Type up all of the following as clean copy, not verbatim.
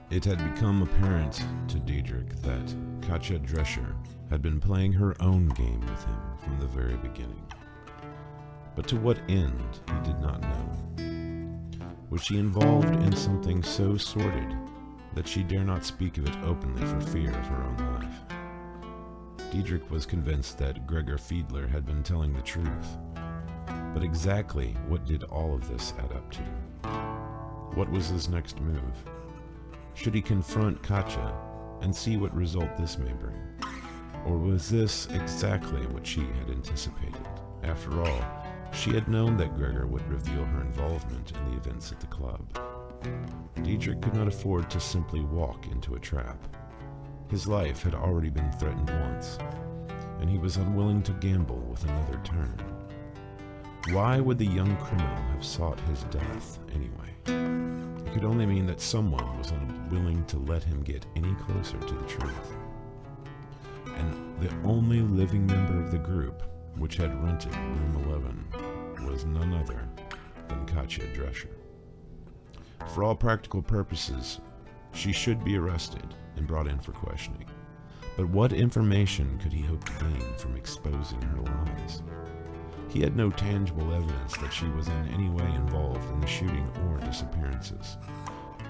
It had become apparent to Diedrich that Katja Drescher had been playing her own game with him from the very beginning. But to what end, he did not know. Was she involved in something so sordid that she dare not speak of it openly for fear of her own life? Diedrich was convinced that Gregor Fiedler had been telling the truth. But exactly what did all of this add up to? What was his next move? Should he confront Katja and see what result this may bring? Or was this exactly what she had anticipated? After all, she had known that Gregor would reveal her involvement in the events at the club. Diedrich could not afford to simply walk into a trap. His life had already been threatened once, and he was unwilling to gamble with another turn. Why would the young criminal have sought his death anyway? It could only mean that someone was unwilling to let him get any closer to the truth. And the only living member of the group which had rented room 11 was none other than Katja Drescher. For all practical purposes, she should be arrested and brought in for questioning. But what information could he hope to gain from exposing her lies? He had no tangible evidence that she was in any way involved in the shooting or disappearances.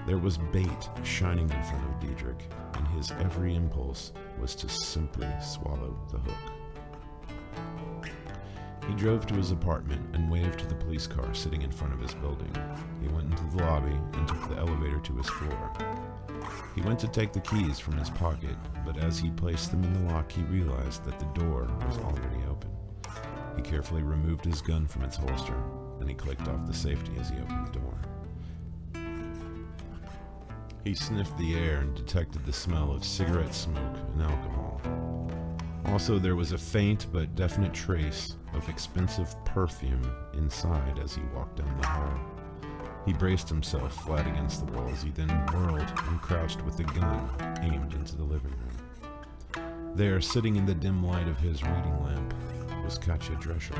There was bait shining in front of Diedrich, and his every impulse was to simply swallow the hook. He drove to his apartment and waved to the police car sitting in front of his building. He went into the lobby and took the elevator to his floor. He went to take the keys from his pocket, but as he placed them in the lock, he realized that the door was already open. He carefully removed his gun from its holster, and he clicked off the safety as he opened the door. He sniffed the air and detected the smell of cigarette smoke and alcohol. Also, there was a faint but definite trace of expensive perfume inside as he walked down the hall. He braced himself flat against the wall as he then whirled and crouched with the gun aimed into the living room. There, sitting in the dim light of his reading lamp, was Katja Drescher,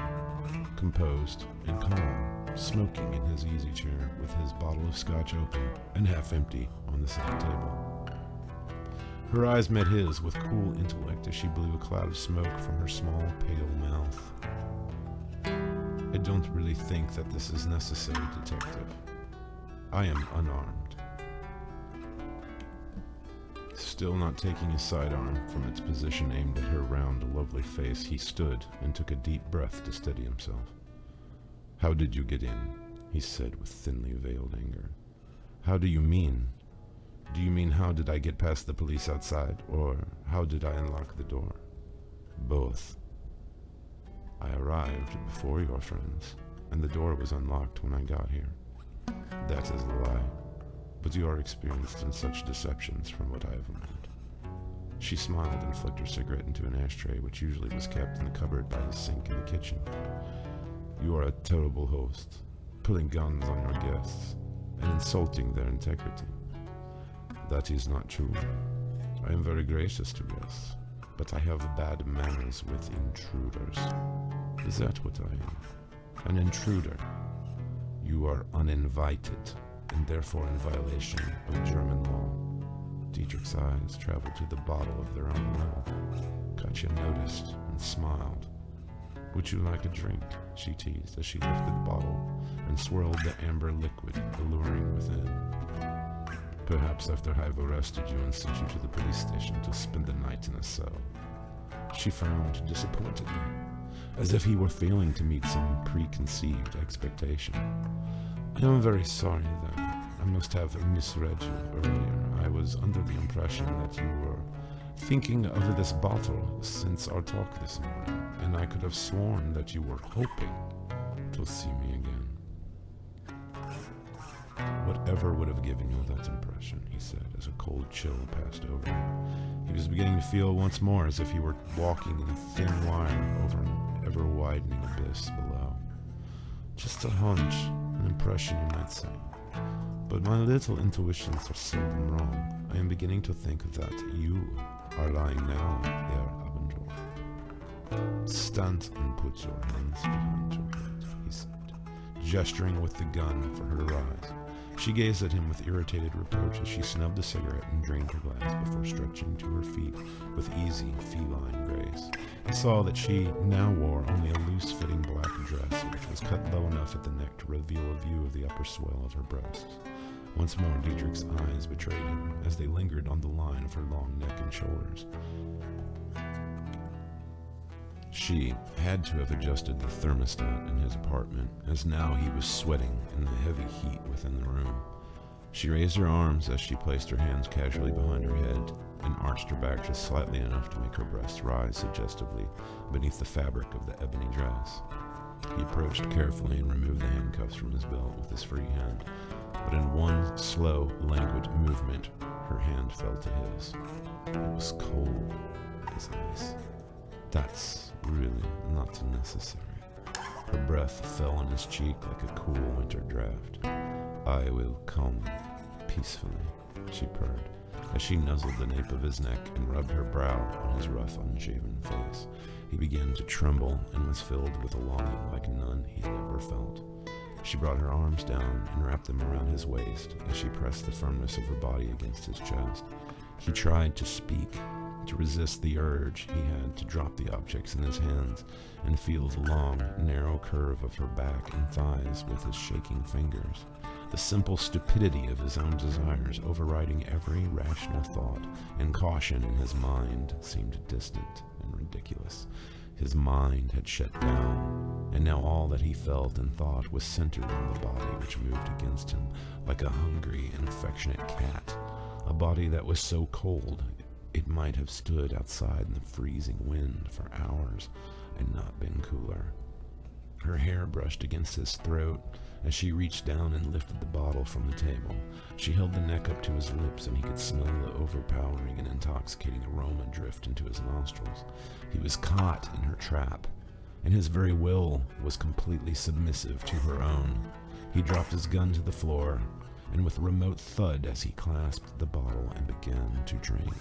composed and calm, smoking in his easy chair with his bottle of scotch open and half empty on the side table. Her eyes met his with cool intellect as she blew a cloud of smoke from her small, pale mouth. I don't really think that this is necessary, detective. I am unarmed. Still not taking his sidearm from its position aimed at her round, lovely face, he stood and took a deep breath to steady himself. "How did you get in?" he said with thinly veiled anger. "How do you mean? Do you mean how did I get past the police outside, or how did I unlock the door?" "Both. I arrived before your friends, and the door was unlocked when I got here." "That is a lie. But you are experienced in such deceptions from what I have learned." She smiled and flicked her cigarette into an ashtray which usually was kept in the cupboard by his sink in the kitchen. "You are a terrible host, pulling guns on your guests and insulting their integrity." "That is not true. I am very gracious to guests, but I have bad manners with intruders." "Is that what I am? An intruder? You are uninvited, and therefore in violation of German law." Diedrich's eyes traveled to the bottle of their own will. Katja noticed and smiled. "Would you like a drink?" she teased as she lifted the bottle and swirled the amber liquid alluring within. "Perhaps after I've arrested you and sent you to the police station to spend the night in a cell." She frowned disappointedly, as if he were failing to meet some preconceived expectation. "I am very sorry then. I must have misread you earlier. I was under the impression that you were thinking of this bottle since our talk this morning, and I could have sworn that you were hoping to see me again." "Whatever would have given you that impression," he said as a cold chill passed over him. He was beginning to feel once more as if he were walking in thin wire over an ever-widening abyss below. "Just a hunch, an impression you might say. But my little intuitions are seldom wrong. I am beginning to think that you are lying now, Herr Abendroth. Stand and put your hands behind your head," he said, gesturing with the gun for her to rise. She gazed at him with irritated reproach as she snubbed a cigarette and drained her glass before stretching to her feet with easy, feline grace. He saw that she now wore only a loose-fitting black dress, which was cut low enough at the neck to reveal a view of the upper swell of her breasts. Once more, Diedrich's eyes betrayed him as they lingered on the line of her long neck and shoulders. She had to have adjusted the thermostat in his apartment, as now he was sweating in the heavy heat within the room. She raised her arms as she placed her hands casually behind her head and arched her back just slightly enough to make her breasts rise suggestively beneath the fabric of the ebony dress. He approached carefully and removed the handcuffs from his belt with his free hand, but in one slow, languid movement, her hand fell to his. It was cold as ice. That's really not necessary. Her breath fell on his cheek like a cool winter draft. I will come peacefully, she purred, as she nuzzled the nape of his neck and rubbed her brow on his rough, unshaven face. He began to tremble and was filled with a longing like none he had ever felt. She brought her arms down and wrapped them around his waist as she pressed the firmness of her body against his chest. He tried to speak, to resist the urge he had to drop the objects in his hands and feel the long, narrow curve of her back and thighs with his shaking fingers. The simple stupidity of his own desires overriding every rational thought and caution in his mind seemed distant and ridiculous. His mind had shut down, and now all that he felt and thought was centered on the body which moved against him like a hungry and affectionate cat, a body that was so cold it might have stood outside in the freezing wind for hours and not been cooler. Her hair brushed against his throat as she reached down and lifted the bottle from the table. She held the neck up to his lips, and he could smell the overpowering and intoxicating aroma drift into his nostrils. He was caught in her trap, and his very will was completely submissive to her own. He dropped his gun to the floor, and with a remote thud as he clasped the bottle and began to drink.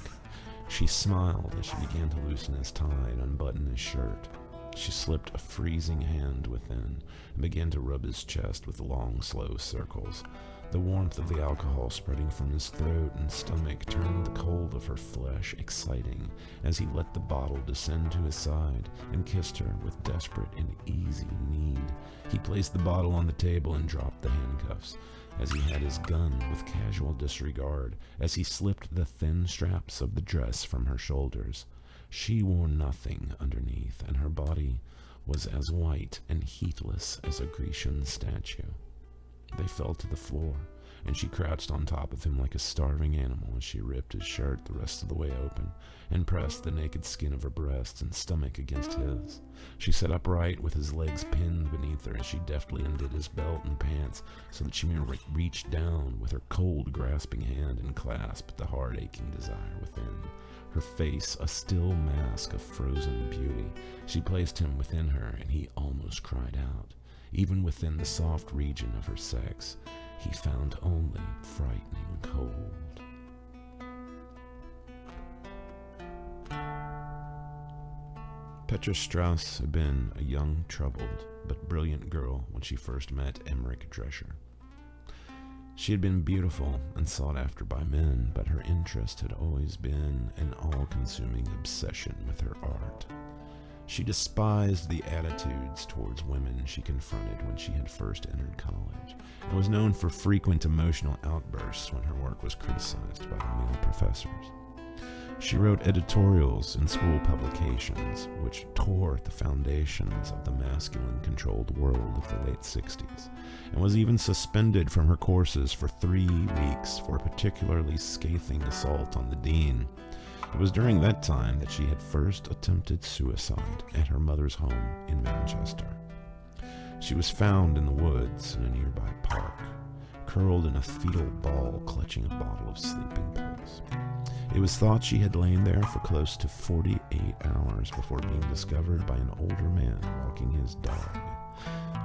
She smiled as she began to loosen his tie and unbutton his shirt. She slipped a freezing hand within and began to rub his chest with long, slow circles. The warmth of the alcohol spreading from his throat and stomach turned the cold of her flesh exciting as he let the bottle descend to his side and kissed her with desperate and easy need. He placed the bottle on the table and dropped the handcuffs as he had his gun with casual disregard as he slipped the thin straps of the dress from her shoulders. She wore nothing underneath, and her body was as white and heatless as a Grecian statue. They fell to the floor, and she crouched on top of him like a starving animal as she ripped his shirt the rest of the way open and pressed the naked skin of her breasts and stomach against his. She sat upright with his legs pinned beneath her as she deftly undid his belt and pants so that she might reach down with her cold, grasping hand and clasp the hard, aching desire within. Her face a still mask of frozen beauty. She placed him within her, and he almost cried out. Even within the soft region of her sex, he found only frightening cold. Petra Strauss had been a young, troubled, but brilliant girl when she first met Emmerich Drescher. She had been beautiful and sought after by men, but her interest had always been an all-consuming obsession with her art. She despised the attitudes towards women she confronted when she had first entered college, and was known for frequent emotional outbursts when her work was criticized by the male professors. She wrote editorials in school publications which tore at the foundations of the masculine-controlled world of the late 60s, and was even suspended from her courses for 3 weeks for a particularly scathing assault on the dean. It was during that time that she had first attempted suicide at her mother's home in Manchester. She was found in the woods in a nearby park, curled in a fetal ball clutching a bottle of sleeping pills. It was thought she had lain there for close to 48 hours before being discovered by an older man walking his dog.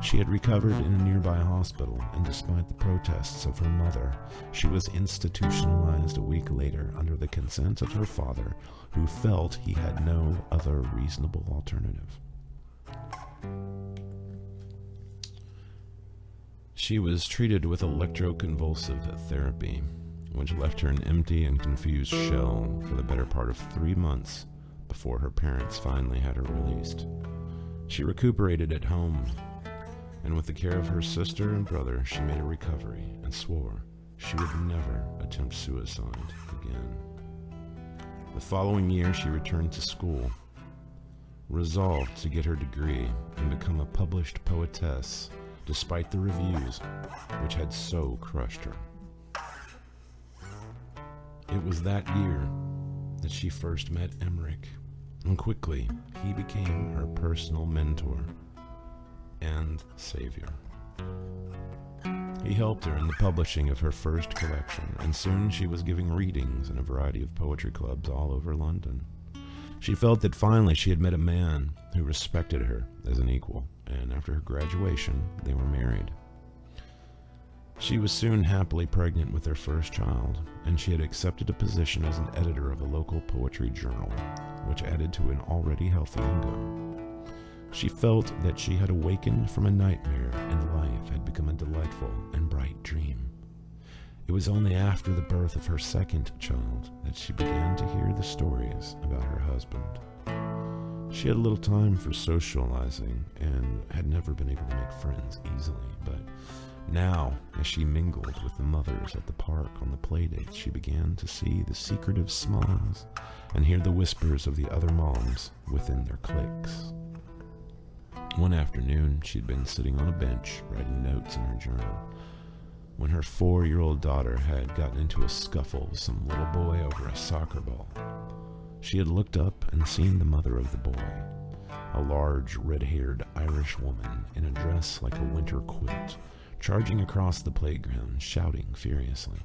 She had recovered in a nearby hospital, and despite the protests of her mother, she was institutionalized a week later under the consent of her father, who felt he had no other reasonable alternative. She was treated with electroconvulsive therapy, which left her an empty and confused shell for the better part of 3 months before her parents finally had her released. She recuperated at home, and with the care of her sister and brother, she made a recovery and swore she would never attempt suicide again. The following year, she returned to school, resolved to get her degree and become a published poetess, despite the reviews which had so crushed her. It was that year that she first met Emmerich, and quickly he became her personal mentor and savior. He helped her in the publishing of her first collection, and soon she was giving readings in a variety of poetry clubs all over London. She felt that finally she had met a man who respected her as an equal, and after her graduation, they were married. She was soon happily pregnant with their first child, and she had accepted a position as an editor of a local poetry journal, which added to an already healthy income. She felt that she had awakened from a nightmare and life had become a delightful and bright dream. It was only after the birth of her second child that she began to hear the stories about her husband. She had little time for socializing and had never been able to make friends easily, but now, as she mingled with the mothers at the park on the playdates, she began to see the secretive smiles and hear the whispers of the other moms within their cliques. One afternoon, she'd been sitting on a bench writing notes in her journal when her 4-year-old daughter had gotten into a scuffle with some little boy over a soccer ball. She had looked up and seen the mother of the boy, a large, red-haired Irish woman in a dress like a winter quilt, charging across the playground, shouting furiously.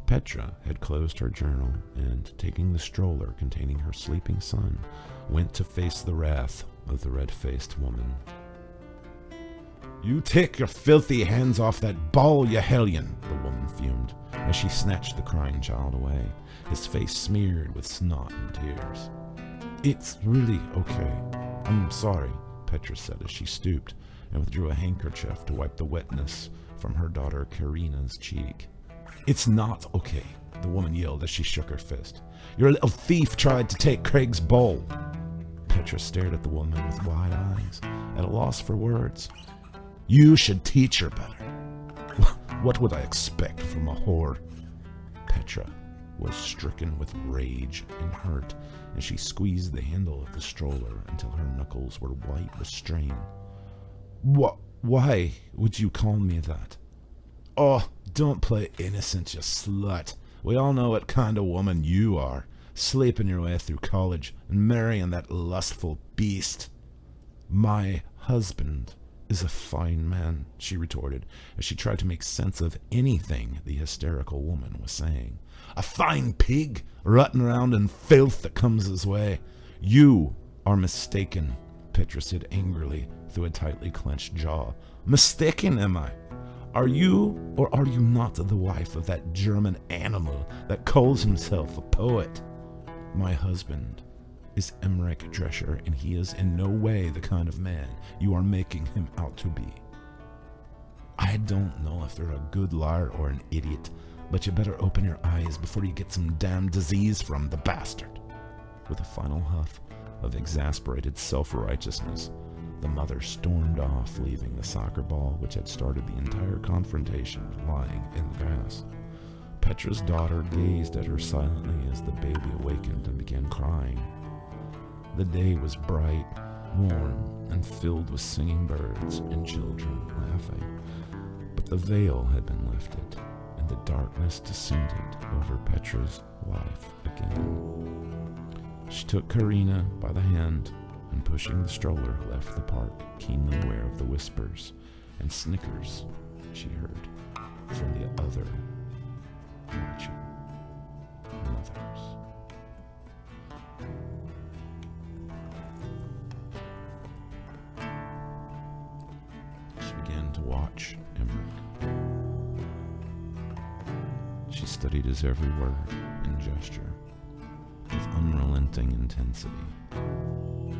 Petra had closed her journal and, taking the stroller containing her sleeping son, went to face the wrath of the red-faced woman. "You take your filthy hands off that ball, you hellion!" the woman fumed, as she snatched the crying child away, his face smeared with snot and tears. "It's really okay. I'm sorry," Petra said as she stooped and withdrew a handkerchief to wipe the wetness from her daughter Karina's cheek. "It's not okay," the woman yelled as she shook her fist. "Your little thief tried to take Craig's ball." Petra stared at the woman with wide eyes, at a loss for words. "You should teach her better." "What would I expect from a whore?" Petra was stricken with rage and hurt as she squeezed the handle of the stroller until her knuckles were white with strain. Why would you call me that?" "Oh, don't play innocent, you slut. We all know what kind of woman you are, sleeping your way through college and marrying that lustful beast." "My husband is a fine man," she retorted, as she tried to make sense of anything the hysterical woman was saying. "A fine pig, rutting around in filth that comes his way. You are mistaken," Petra said angrily through a tightly clenched jaw. "Mistaken, am I? Are you or are you not the wife of that German animal that calls himself a poet?" "My husband is Emmerich Drescher, and he is in no way the kind of man you are making him out to be." "I don't know if you're a good liar or an idiot, but you better open your eyes before you get some damn disease from the bastard." With a final huff of exasperated self-righteousness, the mother stormed off, leaving the soccer ball, which had started the entire confrontation, lying in the grass. Petra's daughter gazed at her silently as the baby awakened and began crying. The day was bright, warm, and filled with singing birds and children laughing, but the veil had been lifted, and the darkness descended over Petra's life again. She took Karina by the hand, and pushing the stroller, left the park, keenly aware of the whispers and snickers she heard from the other watching mothers. She began to watch Emmerich. She studied his every word and gesture with unrelenting intensity,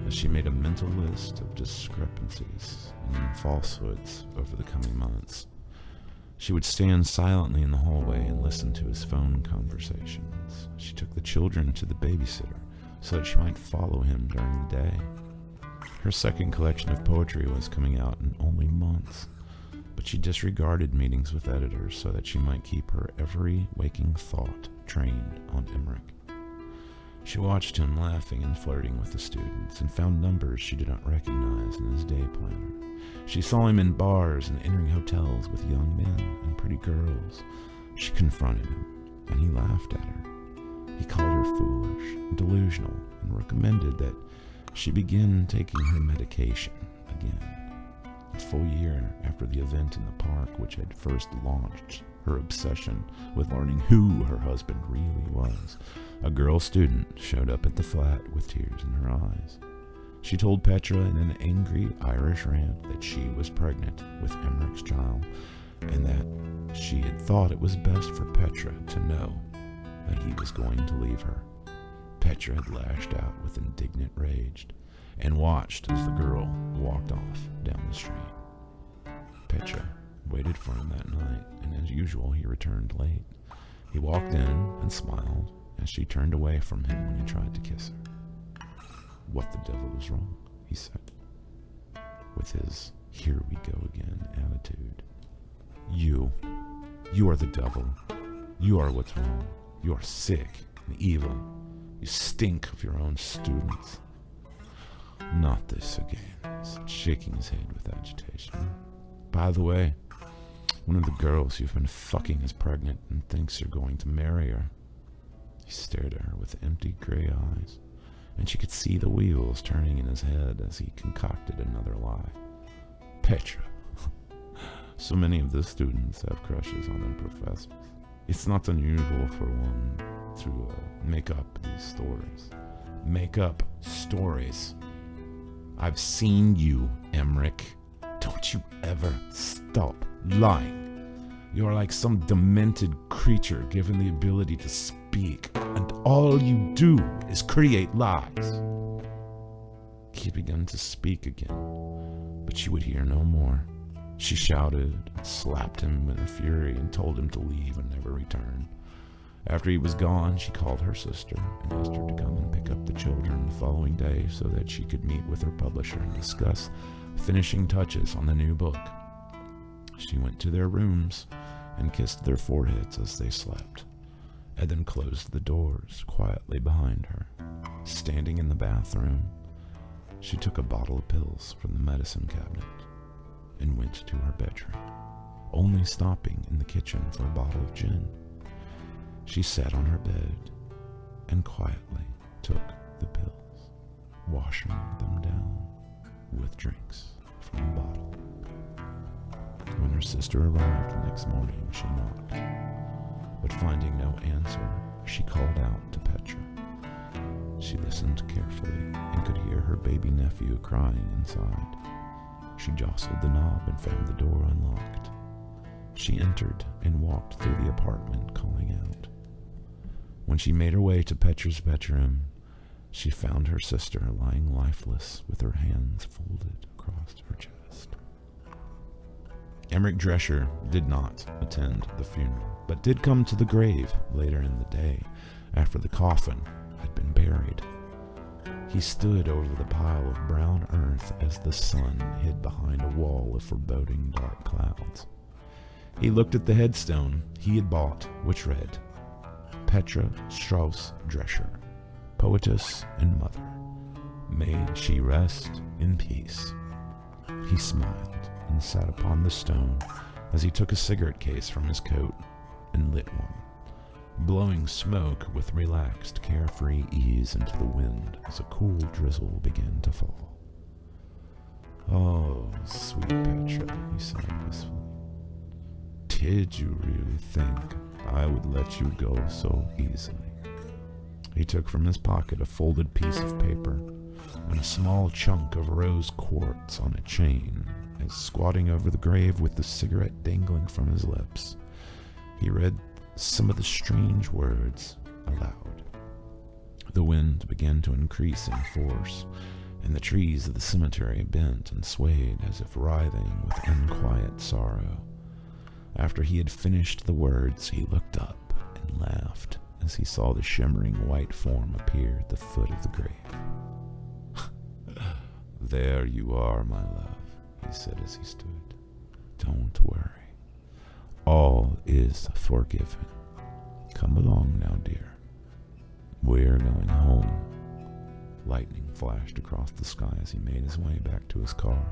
as she made a mental list of discrepancies and falsehoods over the coming months. She would stand silently in the hallway and listen to his phone conversations. She took the children to the babysitter so that she might follow him during the day. Her second collection of poetry was coming out in only months, but she disregarded meetings with editors so that she might keep her every waking thought trained on Emmerich. She watched him laughing and flirting with the students and found numbers she did not recognize in his day planner. She saw him in bars and entering hotels with young men and pretty girls. She confronted him, and he laughed at her. He called her foolish and delusional and recommended that she begin taking her medication again. A full year after the event in the park, which had first launched her obsession with learning who her husband really was, a girl student showed up at the flat with tears in her eyes. She told Petra in an angry Irish rant that she was pregnant with Emmerich's child and that she had thought it was best for Petra to know that he was going to leave her. Petra had lashed out with indignant rage and watched as the girl walked off down the street. Petra waited for him that night, and as usual, he returned late. He walked in and smiled as she turned away from him when he tried to kiss her. "What the devil is wrong?" he said, with his "here we go again" attitude. You are the devil. You are what's wrong. You are sick and evil. You stink of your own students." "Not this again," he said, shaking his head with agitation. "By the way, one of the girls you've been fucking is pregnant and thinks you're going to marry her." He stared at her with empty gray eyes, and she could see the wheels turning in his head as he concocted another lie. "Petra, so many of the students have crushes on their professors. It's not unusual for one to make up these stories. Make up stories. I've seen you, Emmerich. Don't you ever stop lying. You are like some demented creature given the ability to speak, and all you do is create lies." He began to speak again, but she would hear no more. She shouted and slapped him in her fury and told him to leave and never return. After he was gone, she called her sister and asked her to come and pick up the children the following day so that she could meet with her publisher and discuss finishing touches on the new book. She went to their rooms and kissed their foreheads as they slept, and then closed the doors quietly behind her. Standing in the bathroom, she took a bottle of pills from the medicine cabinet and went to her bedroom, only stopping in the kitchen for a bottle of gin. She sat on her bed and quietly took the pills, washing them down with drinks from the bottle. When her sister arrived the next morning, she knocked, but finding no answer, she called out to Petra. She listened carefully and could hear her baby nephew crying inside. She jostled the knob and found the door unlocked. She entered and walked through the apartment, calling out. When she made her way to Petra's bedroom, she found her sister lying lifeless with her hands folded across her chest. Emmerich Drescher did not attend the funeral, but did come to the grave later in the day after the coffin had been buried. He stood over the pile of brown earth as the sun hid behind a wall of foreboding dark clouds. He looked at the headstone he had bought, which read, "Petra Strauss Drescher, poetess and mother. May she rest in peace." He smiled and sat upon the stone as he took a cigarette case from his coat and lit one, blowing smoke with relaxed, carefree ease into the wind as a cool drizzle began to fall. "Oh, sweet Petra," he said wistfully. "Did you really think I would let you go so easily?" He took from his pocket a folded piece of paper and a small chunk of rose quartz on a chain, as squatting over the grave with the cigarette dangling from his lips, he read some of the strange words aloud. The wind began to increase in force, and the trees of the cemetery bent and swayed as if writhing with unquiet sorrow. After he had finished the words, he looked up and laughed as he saw the shimmering white form appear at the foot of the grave. "There you are, my love," he said as he stood. "Don't worry. All is forgiven. Come along now, dear. We're going home." Lightning flashed across the sky as he made his way back to his car.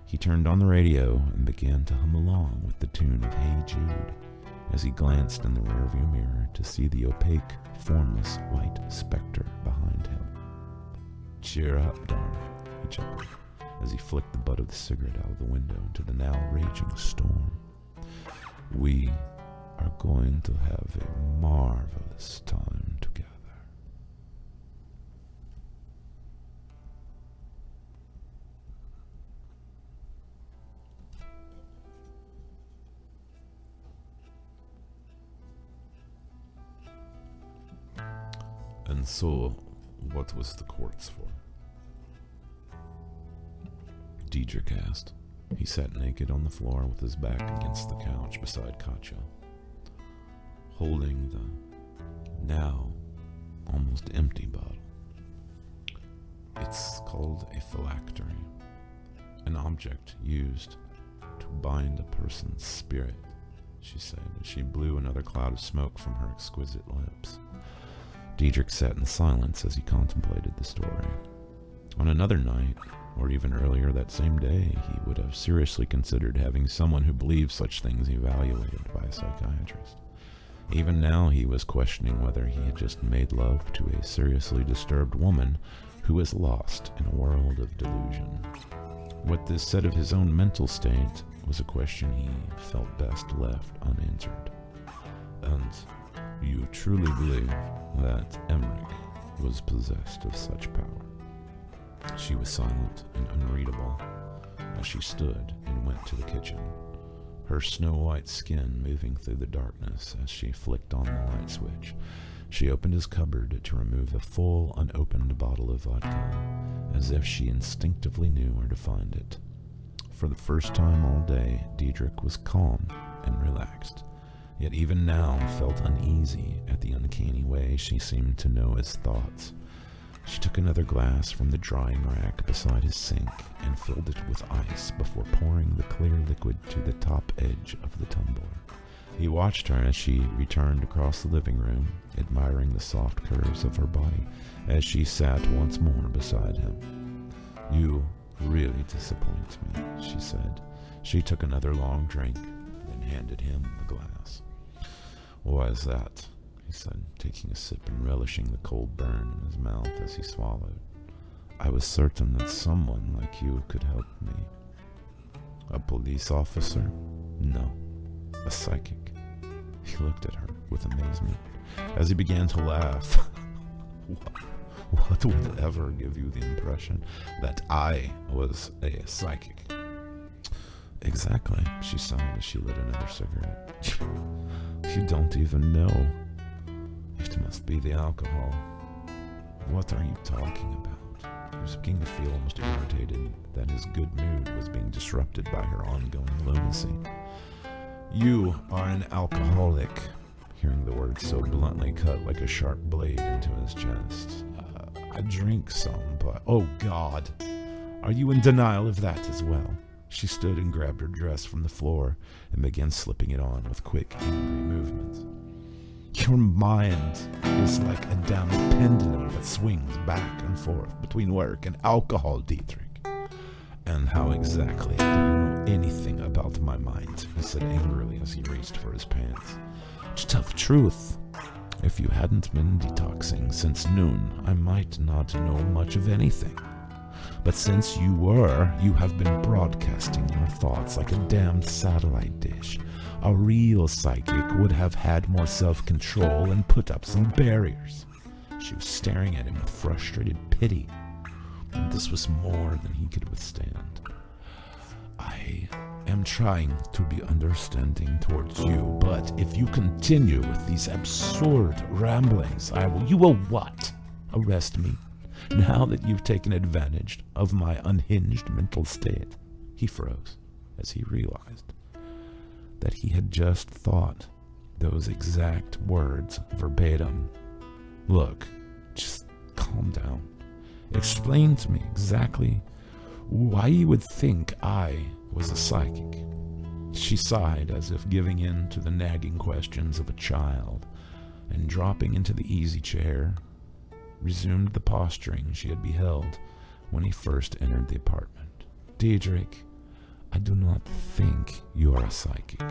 He turned on the radio and began to hum along with the tune of Hey Jude as he glanced in the rearview mirror to see the opaque, formless white specter behind him. "Cheer up, darling," he chuckled as he flicked the butt of the cigarette out of the window into the now raging storm. "We are going to have a marvelous time together." And so, what was the quartz for? Diedrich asked. He sat naked on the floor with his back against the couch beside Katja, holding the now almost empty bottle. "It's called a phylactery, an object used to bind a person's spirit," she said as she blew another cloud of smoke from her exquisite lips. Diedrich sat in silence as he contemplated the story. On another night, or even earlier that same day, he would have seriously considered having someone who believed such things evaluated by a psychiatrist. Even now he was questioning whether he had just made love to a seriously disturbed woman who was lost in a world of delusion. What this said of his own mental state was a question he felt best left unanswered. "And you truly believe that Emmerich was possessed of such power?" She was silent and unreadable as she stood and went to the kitchen, her snow-white skin moving through the darkness as she flicked on the light switch. She opened his cupboard to remove a full, unopened bottle of vodka, as if she instinctively knew where to find it. For the first time all day, Diedrich was calm and relaxed, yet even now felt uneasy at the uncanny way she seemed to know his thoughts. She took another glass from the drying rack beside his sink and filled it with ice before pouring the clear liquid to the top edge of the tumbler. He watched her as she returned across the living room, admiring the soft curves of her body as she sat once more beside him. "You really disappoint me," she said. She took another long drink, then handed him the glass. "Why is that?" he said, taking a sip and relishing the cold burn in his mouth as he swallowed. "I was certain that someone like you could help me." "A police officer?" "No, a psychic." He looked at her with amazement as he began to laugh. What would ever give you the impression that I was a psychic?" "Exactly," she sighed as she lit another cigarette. "You don't even know. It must be the alcohol." "What are you talking about?" He was beginning to feel almost irritated that his good mood was being disrupted by her ongoing lunacy. "You are an alcoholic," hearing the words so bluntly cut like a sharp blade into his chest. "I drink some, but..." "Oh, God! Are you in denial of that as well?" She stood and grabbed her dress from the floor and began slipping it on with quick, angry movements. "Your mind is like a damn pendulum that swings back and forth between work and alcohol, Diedrich." "And how exactly do you know anything about my mind?" he said angrily as he reached for his pants. "To tell the truth, if you hadn't been detoxing since noon, I might not know much of anything. But since you were, you have been broadcasting your thoughts like a damned satellite dish. A real psychic would have had more self-control and put up some barriers." She was staring at him with frustrated pity, and this was more than he could withstand. "I am trying to be understanding towards you, but if you continue with these absurd ramblings, You will what? Arrest me? Now that you've taken advantage of my unhinged mental state?" He froze as he realized that he had just thought those exact words verbatim. Look, just calm down. Explain to me exactly why you would think I was a psychic. She sighed as if giving in to the nagging questions of a child, and dropping into the easy chair, resumed the posturing she had beheld when he first entered the apartment. Diedrich, I do not think you are a psychic.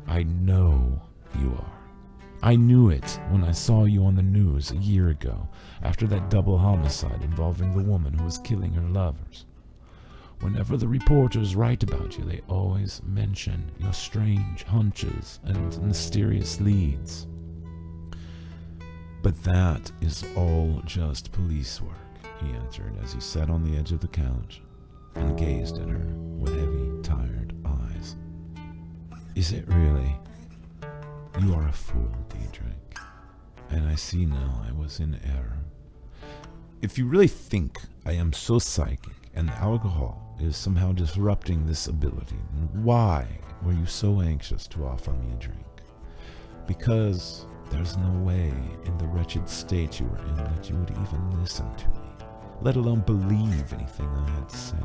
I know you are. I knew it when I saw you on the news a year ago, after that double homicide involving the woman who was killing her lovers. Whenever the reporters write about you, they always mention your strange hunches and mysterious leads. But that is all just police work, he answered as he sat on the edge of the couch and gazed at her with heavy, tired eyes. Is it really? You are a fool, Diedrich, and I see now I was in error. If you really think I am so psychic and alcohol is somehow disrupting this ability, then why were you so anxious to offer me a drink? Because there's no way in the wretched state you were in that you would even listen to me, let alone believe anything I had to say.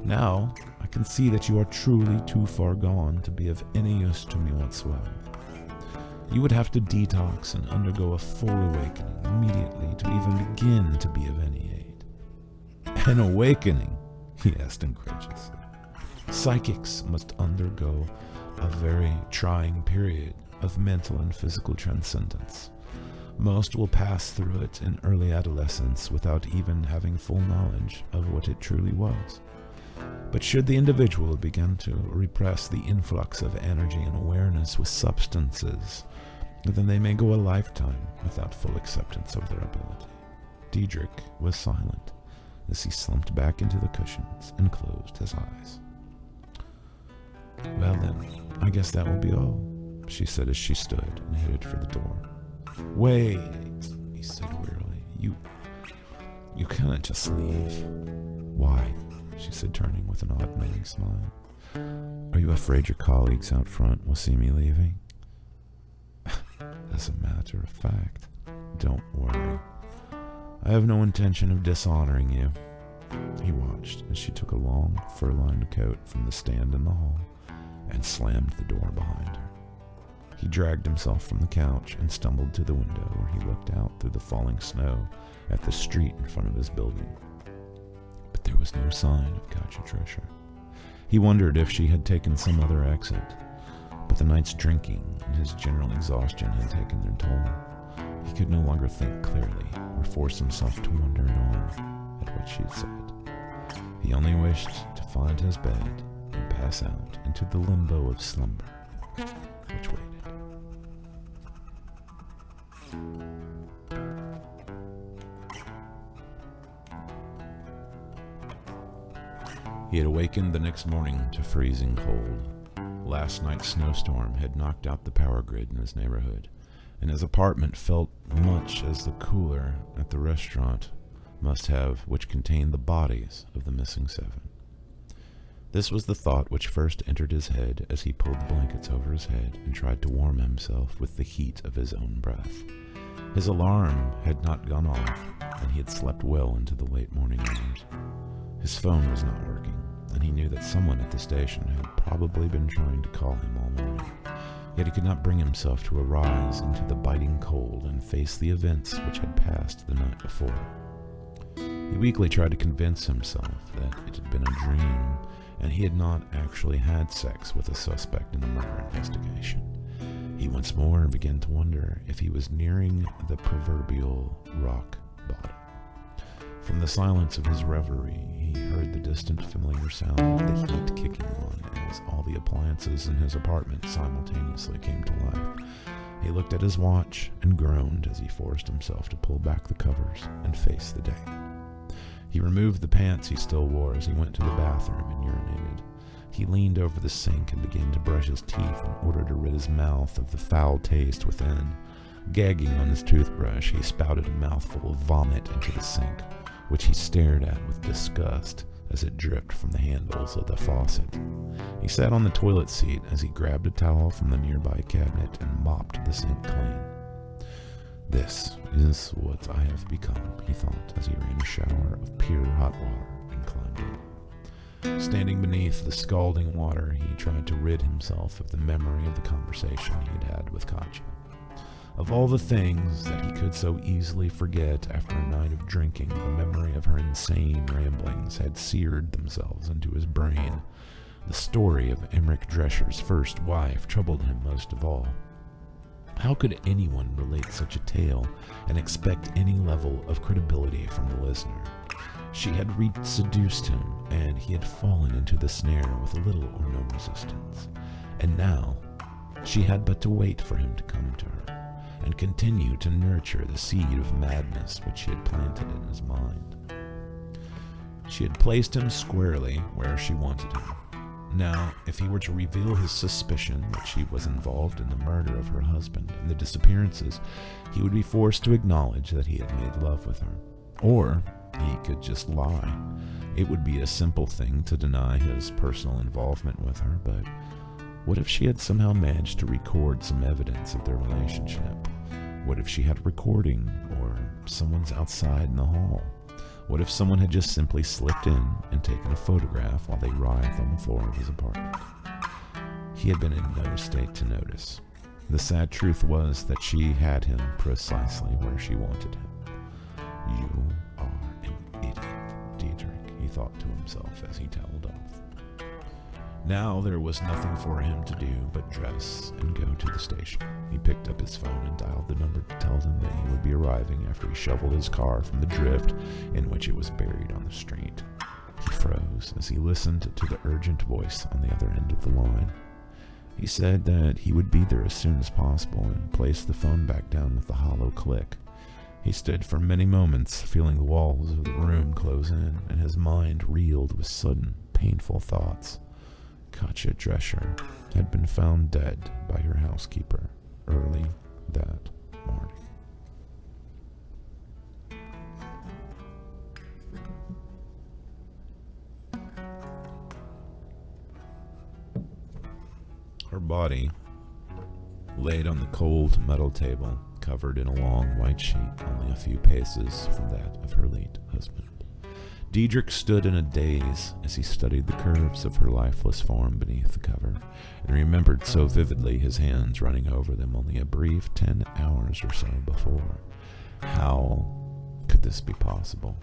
Now, I can see that you are truly too far gone to be of any use to me whatsoever. You would have to detox and undergo a full awakening immediately to even begin to be of any aid. An awakening? He asked incredulously. Psychics must undergo a very trying period of mental and physical transcendence. Most will pass through it in early adolescence without even having full knowledge of what it truly was. But should the individual begin to repress the influx of energy and awareness with substances, then they may go a lifetime without full acceptance of their ability. Diedrich was silent as he slumped back into the cushions and closed his eyes. Well then, I guess that will be all, she said as she stood and headed for the door. Wait, he said wearily. You cannot just leave. Why? She said, turning with an odd knowing smile. Are you afraid your colleagues out front will see me leaving? As a matter of fact, don't worry. I have no intention of dishonoring you. He watched as she took a long, fur-lined coat from the stand in the hall and slammed the door behind her. He dragged himself from the couch and stumbled to the window where he looked out through the falling snow at the street in front of his building. But there was no sign of Katja Drescher. He wondered if she had taken some other exit, but the night's drinking and his general exhaustion had taken their toll. He could no longer think clearly or force himself to wonder at all at what she had said. He only wished to find his bed and pass out into the limbo of slumber, which waited. He had awakened the next morning to freezing cold. Last night's snowstorm had knocked out the power grid in his neighborhood, and his apartment felt much as the cooler at the restaurant must have, which contained the bodies of the missing 7. This was the thought which first entered his head as he pulled the blankets over his head and tried to warm himself with the heat of his own breath. His alarm had not gone off, and he had slept well into the late morning hours. His phone was not working, and he knew that someone at the station had probably been trying to call him all morning. Yet he could not bring himself to arise into the biting cold and face the events which had passed the night before. He weakly tried to convince himself that it had been a dream, and he had not actually had sex with a suspect in the murder investigation. He once more began to wonder if he was nearing the proverbial rock bottom. From the silence of his reverie, he heard the distant familiar sound of the heat kicking on as all the appliances in his apartment simultaneously came to life. He looked at his watch and groaned as he forced himself to pull back the covers and face the day. He removed the pants he still wore as he went to the bathroom and urinated. He leaned over the sink and began to brush his teeth in order to rid his mouth of the foul taste within. Gagging on his toothbrush, he spouted a mouthful of vomit into the sink, which he stared at with disgust as it dripped from the handles of the faucet. He sat on the toilet seat as he grabbed a towel from the nearby cabinet and mopped the sink clean. This is what I have become, he thought as he ran a shower of pure hot water and climbed in. Standing beneath the scalding water, he tried to rid himself of the memory of the conversation he had had with Katja. Of all the things that he could so easily forget after a night of drinking, the memory of her insane ramblings had seared themselves into his brain. The story of Emmerich Drescher's first wife troubled him most of all. How could anyone relate such a tale and expect any level of credibility from the listener? She had seduced him, and he had fallen into the snare with little or no resistance. And now, she had but to wait for him to come to her, and continue to nurture the seed of madness which she had planted in his mind. She had placed him squarely where she wanted him. Now, if he were to reveal his suspicion that she was involved in the murder of her husband and the disappearances, he would be forced to acknowledge that he had made love with her. Or he could just lie. It would be a simple thing to deny his personal involvement with her, but what if she had somehow managed to record some evidence of their relationship? What if she had a recording, or someone's outside in the hall? What if someone had just simply slipped in and taken a photograph while they writhed on the floor of his apartment? He had been in no state to notice. The sad truth was that she had him precisely where she wanted him. You are an idiot, Diedrich, he thought to himself as he toweled off. Now there was nothing for him to do but dress and go to the station. He picked up his phone and dialed the number to tell them that he would be arriving after he shoveled his car from the drift in which it was buried on the street. He froze as he listened to the urgent voice on the other end of the line. He said that he would be there as soon as possible and placed the phone back down with a hollow click. He stood for many moments, feeling the walls of the room close in, and his mind reeled with sudden, painful thoughts. Katja Drescher had been found dead by her housekeeper early that morning. Her body laid on the cold metal table, covered in a long white sheet only a few paces from that of her late husband. Diedrich stood in a daze as he studied the curves of her lifeless form beneath the cover, and remembered so vividly his hands running over them only a brief 10 hours or so before. How could this be possible?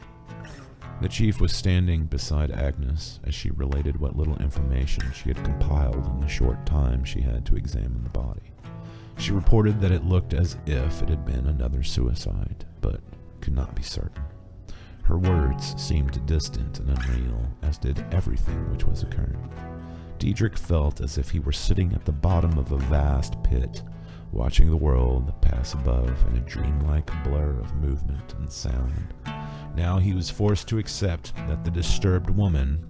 The chief was standing beside Agnes as she related what little information she had compiled in the short time she had to examine the body. She reported that it looked as if it had been another suicide, but could not be certain. Her words seemed distant and unreal, as did everything which was occurring. Diedrich felt as if he were sitting at the bottom of a vast pit, watching the world pass above in a dreamlike blur of movement and sound. Now he was forced to accept that the disturbed woman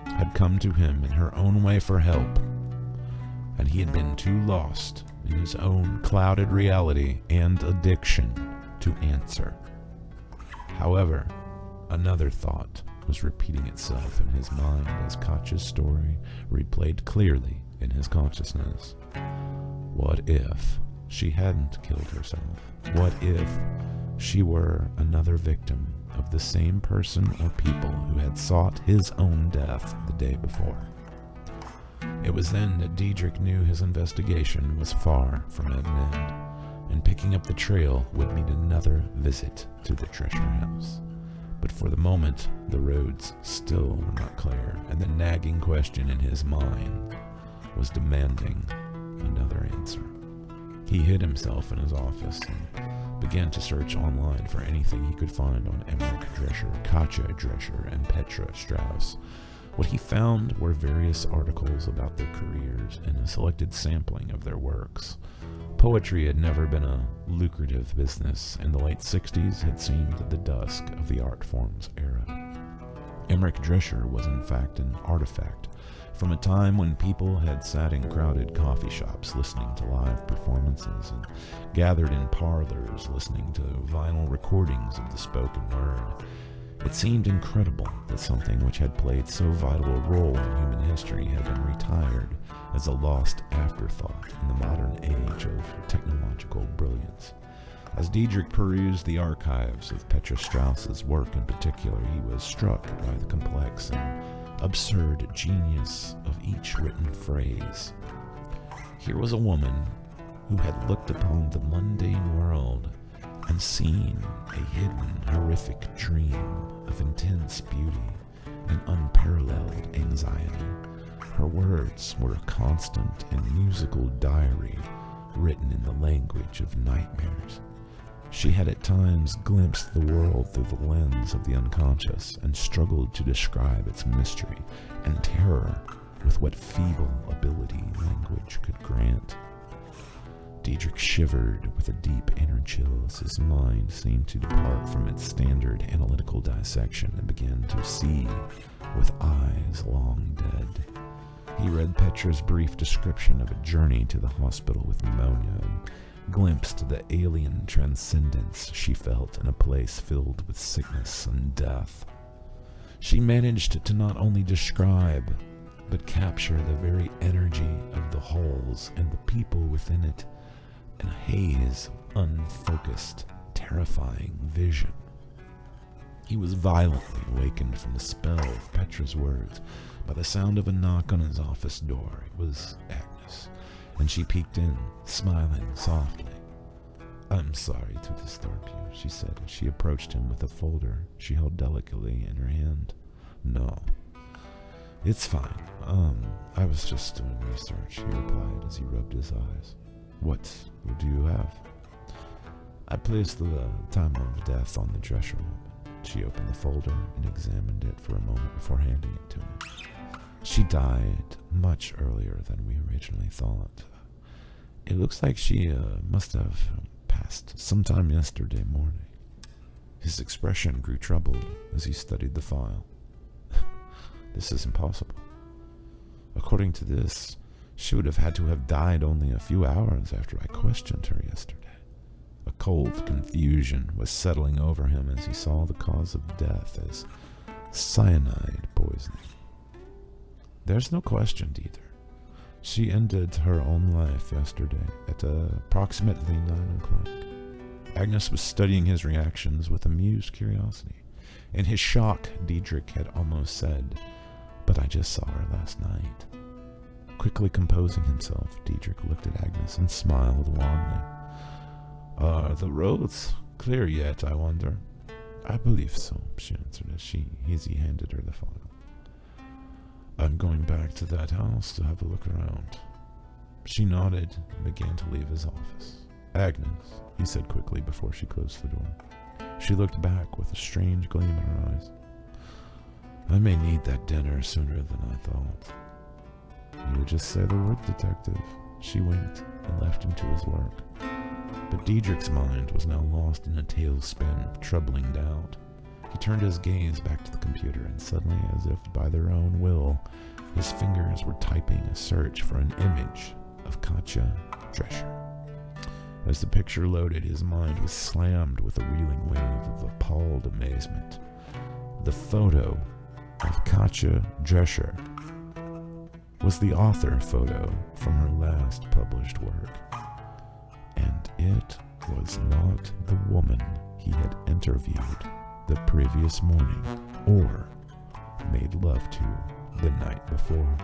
had come to him in her own way for help, and he had been too lost in his own clouded reality and addiction to answer. However, another thought was repeating itself in his mind as Katja's story replayed clearly in his consciousness. What if she hadn't killed herself? What if she were another victim of the same person or people who had sought his own death the day before? It was then that Diedrich knew his investigation was far from at an end, and picking up the trail would mean another visit to the Drescher house. But for the moment, the roads still were not clear, and the nagging question in his mind was demanding another answer. He hid himself in his office and began to search online for anything he could find on Emmerich Drescher, Katja Drescher, and Petra Strauss. What he found were various articles about their careers and a selected sampling of their works. Poetry had never been a lucrative business, and the late 60s had seemed the dusk of the art form's era. Emmerich Drescher was in fact an artifact from a time when people had sat in crowded coffee shops listening to live performances and gathered in parlors listening to vinyl recordings of the spoken word. It seemed incredible that something which had played so vital a role in human history had been retired as a lost afterthought in the modern age of technological brilliance. As Diedrich perused the archives of Petra Strauss's work in particular, he was struck by the complex and absurd genius of each written phrase. Here was a woman who had looked upon the mundane world and seen a hidden, horrific dream of intense beauty and unparalleled anxiety. Her words were a constant and musical diary written in the language of nightmares. She had at times glimpsed the world through the lens of the unconscious and struggled to describe its mystery and terror with what feeble ability language could grant. Diedrich shivered with a deep inner chill as his mind seemed to depart from its standard analytical dissection and began to see with eyes long dead. He read Petra's brief description of a journey to the hospital with pneumonia and glimpsed the alien transcendence she felt in a place filled with sickness and death. She managed to not only describe, but capture the very energy of the halls and the people within it in a haze of unfocused, terrifying vision. He was violently awakened from the spell of Petra's words by the sound of a knock on his office door. It was Agnes, and she peeked in, smiling softly. "I'm sorry to disturb you," she said as she approached him with a folder she held delicately in her hand. "No, it's fine. I was just doing research," he replied as he rubbed his eyes. What do you have?" "I placed the time of death on the Drescher woman." She opened the folder and examined it for a moment before handing it to him. "She died much earlier than we originally thought. It looks like she must have passed sometime yesterday morning." His expression grew troubled as he studied the file. "This is impossible. According to this, she would have had to have died only a few hours after I questioned her yesterday." A cold confusion was settling over him as he saw the cause of death as cyanide poisoning. "There's no question either. She ended her own life yesterday at approximately 9 o'clock. Agnes was studying his reactions with amused curiosity. In his shock, Diedrich had almost said, "But I just saw her last night." Quickly composing himself, Diedrich looked at Agnes and smiled wanly. "Are the roads clear yet, I wonder?" "I believe so," she answered as he handed her the file. "I'm going back to that house to have a look around." She nodded and began to leave his office. "Agnes," he said quickly before she closed the door. She looked back with a strange gleam in her eyes. "I may need that dinner sooner than I thought." "You just say the word, detective." She winked and left him to his work. But Diedrich's mind was now lost in a tailspin of troubling doubt. He turned his gaze back to the computer, and suddenly, as if by their own will, his fingers were typing a search for an image of Katja Drescher. As the picture loaded, his mind was slammed with a reeling wave of appalled amazement. The photo of Katja Drescher was the author photo from her last published work. And it was not the woman he had interviewed the previous morning or made love to the night before.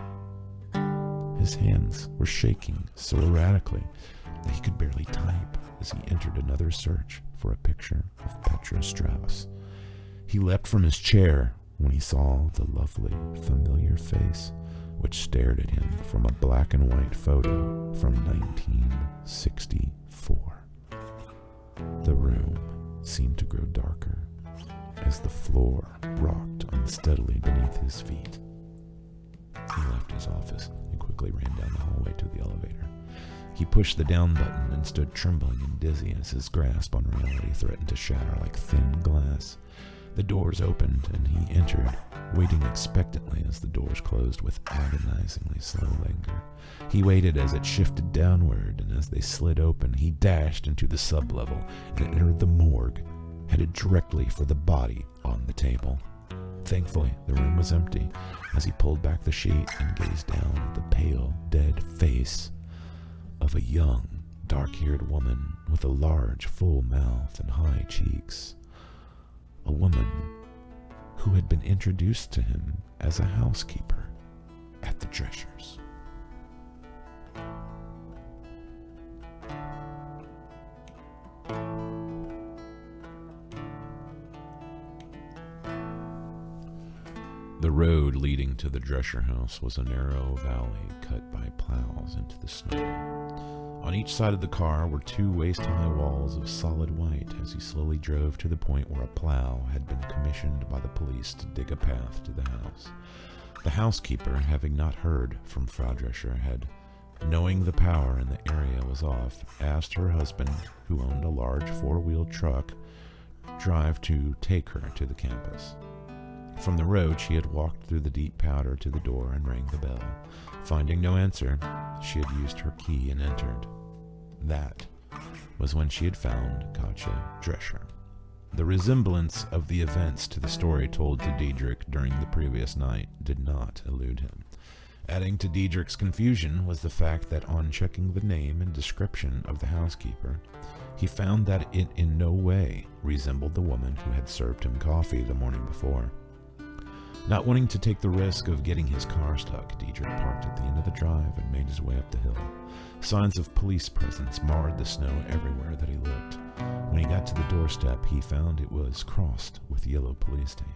His hands were shaking so erratically that he could barely type as he entered another search for a picture of Petra Strauss. He leapt from his chair when he saw the lovely, familiar face which stared at him from a black and white photo from 1964. The room seemed to grow darker as the floor rocked unsteadily beneath his feet. He left his office and quickly ran down the hallway to the elevator. He pushed the down button and stood trembling and dizzy as his grasp on reality threatened to shatter like thin glass. The doors opened and he entered, waiting expectantly as the doors closed with agonizingly slow linger. He waited as it shifted downward, and as they slid open, he dashed into the sublevel and entered the morgue, headed directly for the body on the table. Thankfully, the room was empty as he pulled back the sheet and gazed down at the pale, dead face of a young, dark-haired woman with a large, full mouth and high cheeks. A woman who had been introduced to him as a housekeeper at the Dreschers. The road leading to the Drescher house was a narrow valley cut by plows into the snow. On each side of the car were 2 waist-high walls of solid white as he slowly drove to the point where a plow had been commissioned by the police to dig a path to the house. The housekeeper, having not heard from Frau Drescher, had, knowing the power in the area was off, asked her husband, who owned a large 4-wheeled truck, drive to take her to the campus. From the road, she had walked through the deep powder to the door and rang the bell. Finding no answer, she had used her key and entered. That was when she had found Katja Drescher. The resemblance of the events to the story told to Diedrich during the previous night did not elude him. Adding to Diedrich's confusion was the fact that on checking the name and description of the housekeeper, he found that it in no way resembled the woman who had served him coffee the morning before. Not wanting to take the risk of getting his car stuck, Diedrich parked at the end of the drive and made his way up the hill. Signs of police presence marred the snow everywhere that he looked. When he got to the doorstep, he found it was crossed with yellow police tape.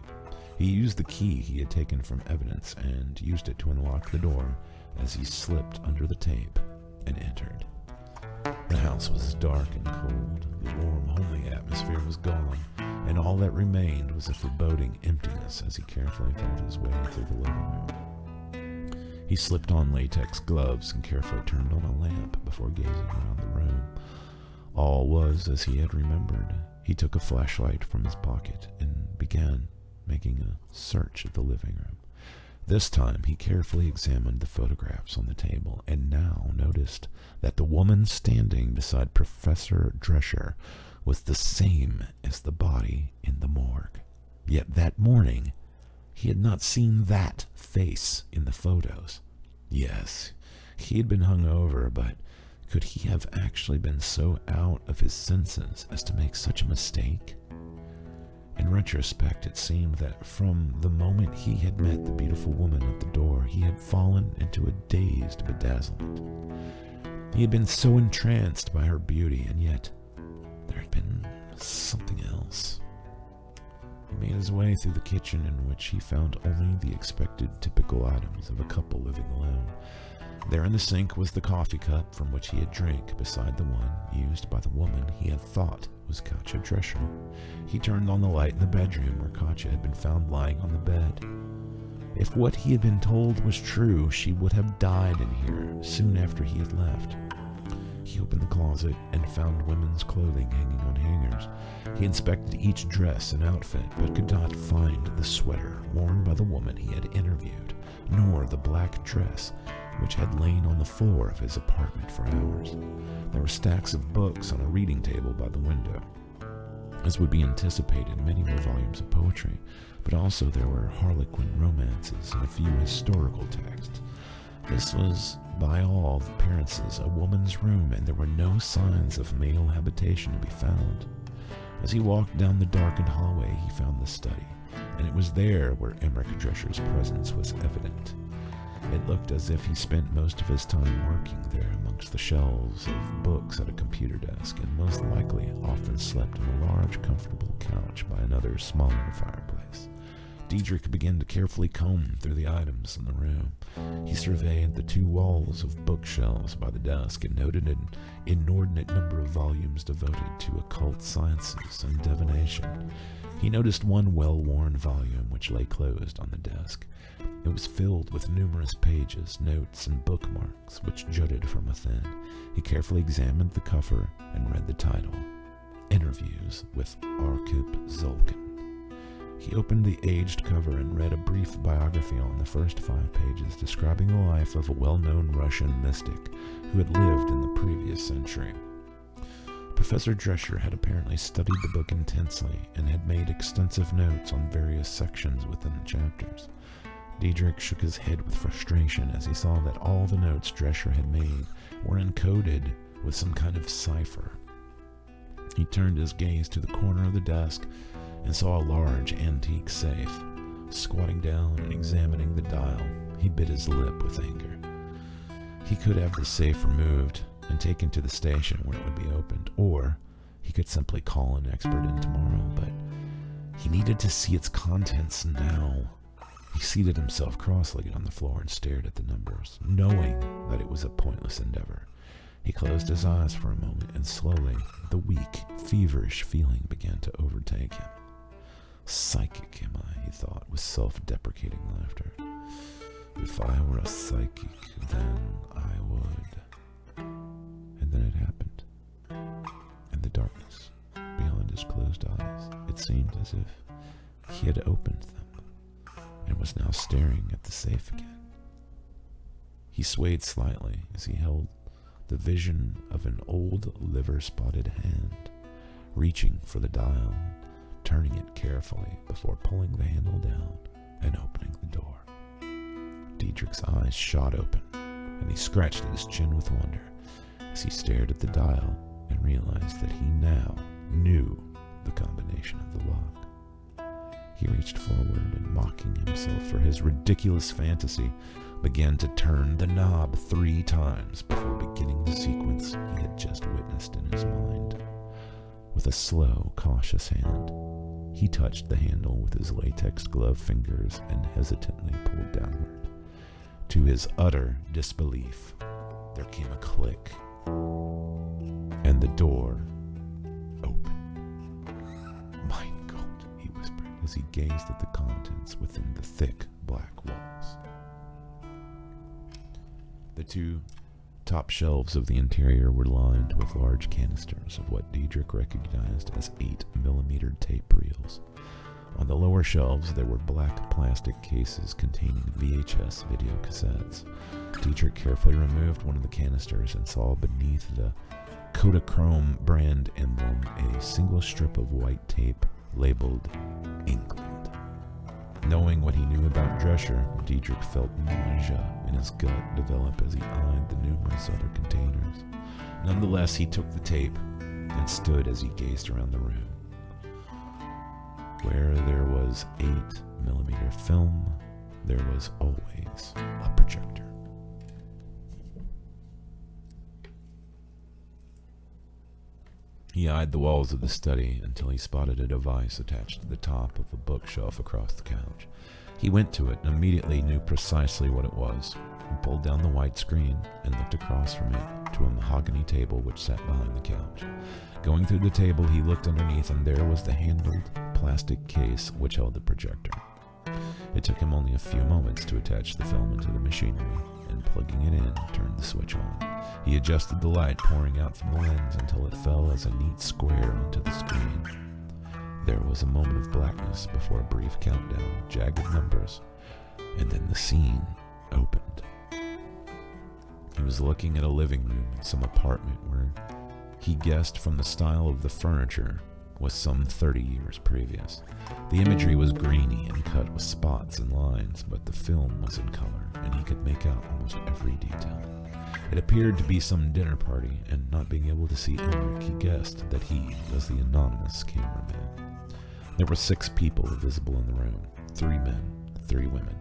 He used the key he had taken from evidence and used it to unlock the door as he slipped under the tape and entered. The house was dark and cold. The warm, homely atmosphere was gone, and all that remained was a foreboding emptiness as he carefully felt his way through the living room. He slipped on latex gloves and carefully turned on a lamp before gazing around the room. All was as he had remembered. He took a flashlight from his pocket and began making a search of the living room. This time he carefully examined the photographs on the table and now noticed that the woman standing beside Professor Drescher was the same as the body in the morgue. Yet that morning, he had not seen that face in the photos. Yes, he had been hung over, but could he have actually been so out of his senses as to make such a mistake? In retrospect, it seemed that from the moment he had met the beautiful woman at the door, he had fallen into a dazed bedazzlement. He had been so entranced by her beauty, and yet there had been something else. He made his way through the kitchen, in which he found only the expected typical items of a couple living alone. There in the sink was the coffee cup from which he had drank beside the one used by the woman he had thought was Katja Drescher. He turned on the light in the bedroom where Katja had been found lying on the bed. If what he had been told was true, she would have died in here soon after he had left. He opened the closet and found women's clothing hanging on hangers. He inspected each dress and outfit, but could not find the sweater worn by the woman he had interviewed, nor the black dress which had lain on the floor of his apartment for hours. There were stacks of books on a reading table by the window. As would be anticipated, many were volumes of poetry, but also there were Harlequin romances and a few historical texts. This was, by all appearances, a woman's room, and there were no signs of male habitation to be found. As he walked down the darkened hallway, he found the study, and it was there where Emmerich Drescher's presence was evident. It looked as if he spent most of his time working there amongst the shelves of books at a computer desk, and most likely often slept on a large, comfortable couch by another, smaller fireplace. Diedrich began to carefully comb through the items in the room. He surveyed the 2 walls of bookshelves by the desk and noted an inordinate number of volumes devoted to occult sciences and divination. He noticed one well-worn volume which lay closed on the desk. It was filled with numerous pages, notes, and bookmarks which jutted from within. He carefully examined the cover and read the title, Interviews with Archip Zulkin. He opened the aged cover and read a brief biography on the first 5 pages describing the life of a well-known Russian mystic who had lived in the previous century. Professor Drescher had apparently studied the book intensely and had made extensive notes on various sections within the chapters. Diedrich shook his head with frustration as he saw that all the notes Drescher had made were encoded with some kind of cipher. He turned his gaze to the corner of the desk and saw a large antique safe. Squatting down and examining the dial, he bit his lip with anger. He could have the safe removed and taken to the station where it would be opened, or he could simply call an expert in tomorrow, but he needed to see its contents now. He seated himself cross-legged on the floor and stared at the numbers, knowing that it was a pointless endeavor. He closed his eyes for a moment, and slowly, the weak, feverish feeling began to overtake him. Psychic am I, he thought, with self-deprecating laughter. If I were a psychic, then I would. And then it happened. In the darkness, behind his closed eyes, it seemed as if he had opened them, and was now staring at the safe again. He swayed slightly as he held the vision of an old liver-spotted hand, reaching for the dial, turning it carefully before pulling the handle down and opening the door. Diedrich's eyes shot open, and he scratched at his chin with wonder as he stared at the dial and realized that he now knew the combination of the lock. He reached forward and, mocking himself for his ridiculous fantasy, began to turn the knob 3 times before beginning the sequence he had just witnessed in his mind. With a slow, cautious hand, he touched the handle with his latex glove fingers and hesitantly pulled downward. To his utter disbelief, there came a click, and the door opened. Mein Gott, he whispered as he gazed at the contents within the thick black walls. The 2 top shelves of the interior were lined with large canisters of what Diedrich recognized as 8mm tape reels. On the lower shelves, there were black plastic cases containing VHS video cassettes. Diedrich carefully removed one of the canisters and saw beneath the Kodachrome brand emblem a single strip of white tape labeled England. Knowing what he knew about Drescher, Diedrich felt nausea in his gut develop as he eyed the numerous other containers. Nonetheless, he took the tape and stood as he gazed around the room. Where there was 8mm film, there was always a projector. He eyed the walls of the study until he spotted a device attached to the top of a bookshelf across the couch. He went to it and immediately knew precisely what it was. He pulled down the white screen and looked across from it to a mahogany table which sat behind the couch. Going through the table, he looked underneath, and there was the handled plastic case which held the projector. It took him only a few moments to attach the film into the machinery, and plugging it in, turned the switch on. He adjusted the light pouring out from the lens until it fell as a neat square onto the screen. There was a moment of blackness before a brief countdown of jagged numbers, and then the scene opened. He was looking at a living room in some apartment where he guessed from the style of the furniture was some 30 years previous. The imagery was grainy and cut with spots and lines, but the film was in color, and he could make out almost every detail. It appeared to be some dinner party, and not being able to see Emmerich, he guessed that he was the anonymous cameraman. There were 6 people visible in the room, 3 men, 3 women.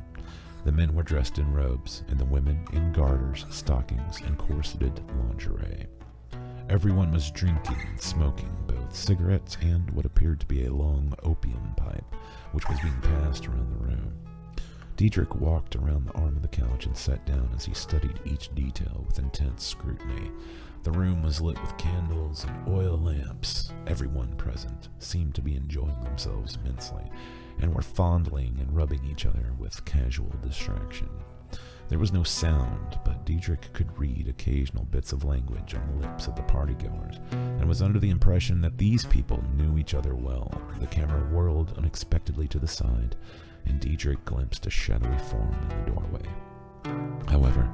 The men were dressed in robes, and the women in garters, stockings, and corseted lingerie. Everyone was drinking and smoking both cigarettes and what appeared to be a long opium pipe, which was being passed around the room. Diedrich walked around the arm of the couch and sat down as he studied each detail with intense scrutiny. The room was lit with candles and oil lamps. Everyone present seemed to be enjoying themselves immensely, and were fondling and rubbing each other with casual distraction. There was no sound, but Diedrich could read occasional bits of language on the lips of the partygoers, and was under the impression that these people knew each other well. The camera whirled unexpectedly to the side, and Diedrich glimpsed a shadowy form in the doorway. However,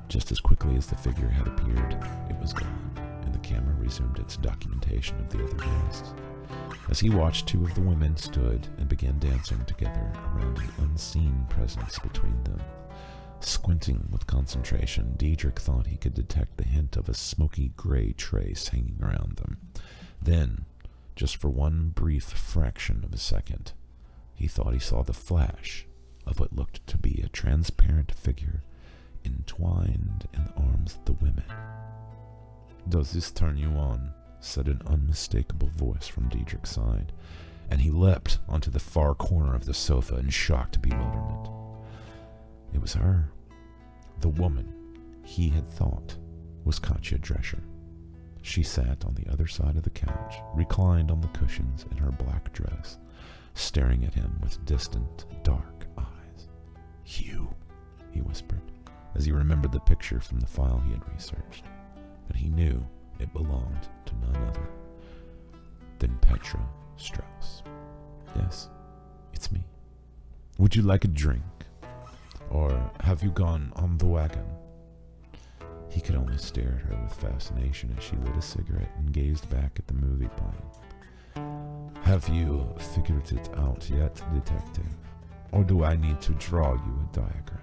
just as quickly as the figure had appeared, it was gone, and the camera resumed its documentation of the other guests. As he watched, two of the women stood and began dancing together around an unseen presence between them. Squinting with concentration, Diedrich thought he could detect the hint of a smoky gray trace hanging around them. Then, just for one brief fraction of a second, he thought he saw the flash of what looked to be a transparent figure entwined in the arms of the women. "Does this turn you on?" said an unmistakable voice from Diedrich's side, and he leapt onto the far corner of the sofa in shocked bewilderment. It was her. The woman he had thought was Katja Drescher. She sat on the other side of the couch, reclined on the cushions in her black dress, staring at him with distant, dark eyes. "Hugh," he whispered, as he remembered the picture from the file he had researched, and he knew it belonged to none other than Petra Strauss. "Yes, it's me. Would you like a drink? Or have you gone on the wagon?" He could only stare at her with fascination as she lit a cigarette and gazed back at the movie playing. "Have you figured it out yet, detective? Or do I need to draw you a diagram?"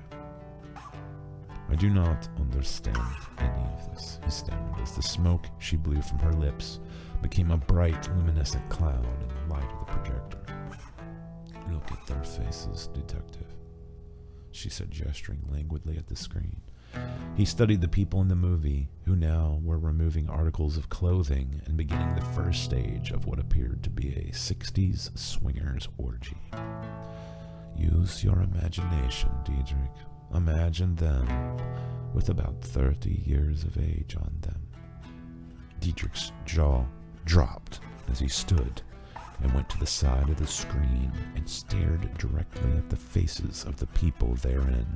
"I do not understand any of this," he stammered, as the smoke she blew from her lips became a bright, luminescent cloud in the light of the projector. "Look at their faces, detective," she said, gesturing languidly at the screen. He studied the people in the movie, who now were removing articles of clothing and beginning the first stage of what appeared to be a 60s swingers orgy. "Use your imagination, Diedrich. Imagine them with about 30 years of age on them." Diedrich's jaw dropped as he stood and went to the side of the screen and stared directly at the faces of the people therein,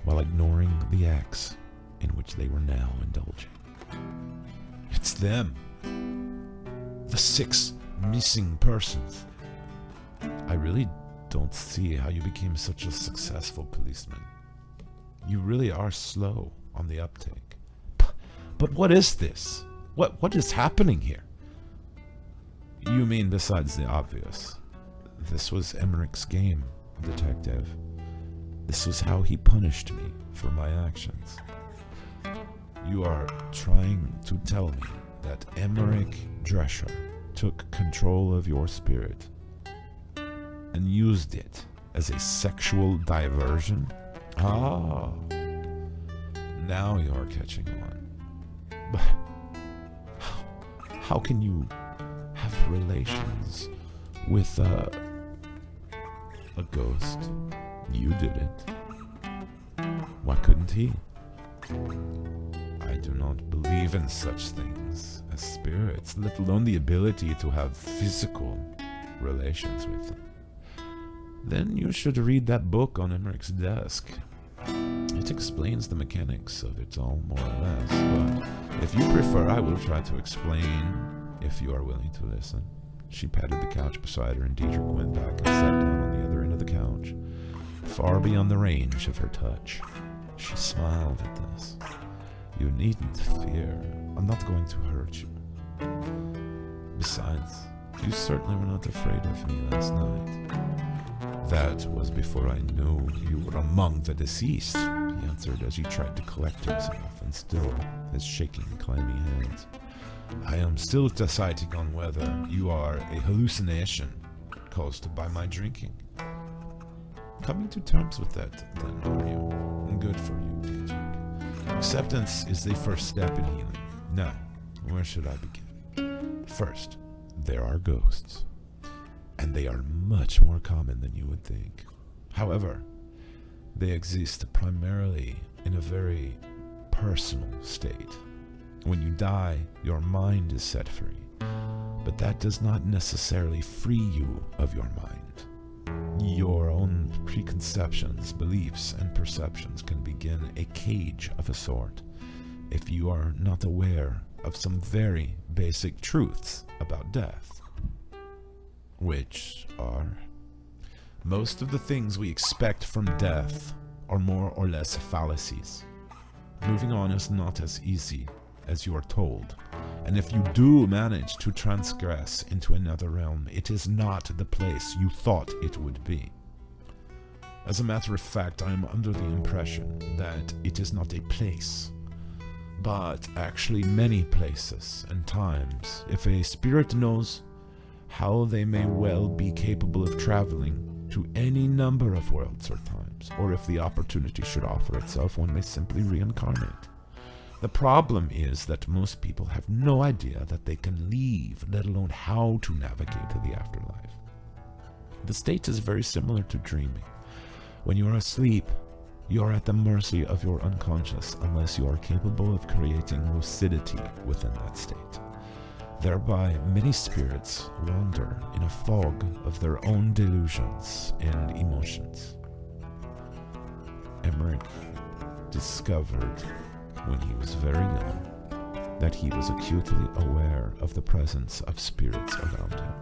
while ignoring the acts in which they were now indulging. "It's them! The 6 missing persons! I really don't see how you became such a successful policeman. You really are slow on the uptake. But what is this? What is happening here?" "You mean besides the obvious? This was Emmerich's game, detective. This was how he punished me for my actions." "You are trying to tell me that Emmerich Drescher took control of your spirit and used it as a sexual diversion? Ah, now you're catching on. But how can you have relations with a ghost? You did it. Why couldn't he?" "I do not believe in such things as spirits, let alone the ability to have physical relations with them." "Then you should read that book on Emmerich's desk. It explains the mechanics of it all, more or less, but if you prefer, I will try to explain, if you are willing to listen." She patted the couch beside her, and Diedrich went back and sat down on the other end of the couch, far beyond the range of her touch. She smiled at this. "You needn't fear. I'm not going to hurt you. Besides, you certainly were not afraid of me last night." "That was before I knew you were among the deceased," he answered as he tried to collect himself and still his shaking, clammy hands. "I am still deciding on whether you are a hallucination caused by my drinking." "Coming to terms with that, then, are you? Good for you, Diedrich. Acceptance is the first step in healing. Now, where should I begin? First, there are ghosts, and they are much more common than you would think. However, they exist primarily in a very personal state. When you die, your mind is set free, but that does not necessarily free you of your mind. Your own preconceptions, beliefs, and perceptions can begin a cage of a sort if you are not aware of some very basic truths about death, which are: most of the things we expect from death are more or less fallacies. Moving on is not as easy as you are told, And if you do manage to transgress into another realm, it is not the place you thought it would be. As a matter of fact, I am under the impression that it is not a place, but actually many places and times. If a spirit knows how, they may well be capable of traveling to any number of worlds or times, or if the opportunity should offer itself, one may simply reincarnate. The problem is that most people have no idea that they can leave, let alone how to navigate to the afterlife. The state is very similar to dreaming. When you are asleep, you are at the mercy of your unconscious unless you are capable of creating lucidity within that state. Thereby, many spirits wander in a fog of their own delusions and emotions. Emmerich discovered when he was very young that he was acutely aware of the presence of spirits around him.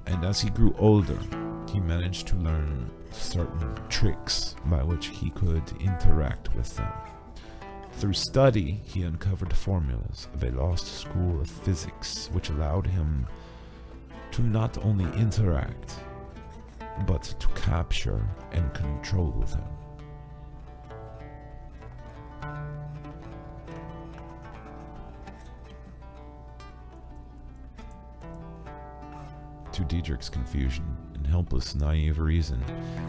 And as he grew older, he managed to learn certain tricks by which he could interact with them. Through study, he uncovered formulas of a lost school of physics which allowed him to not only interact, but to capture and control them. To Diedrich's confusion and helpless, naive reason,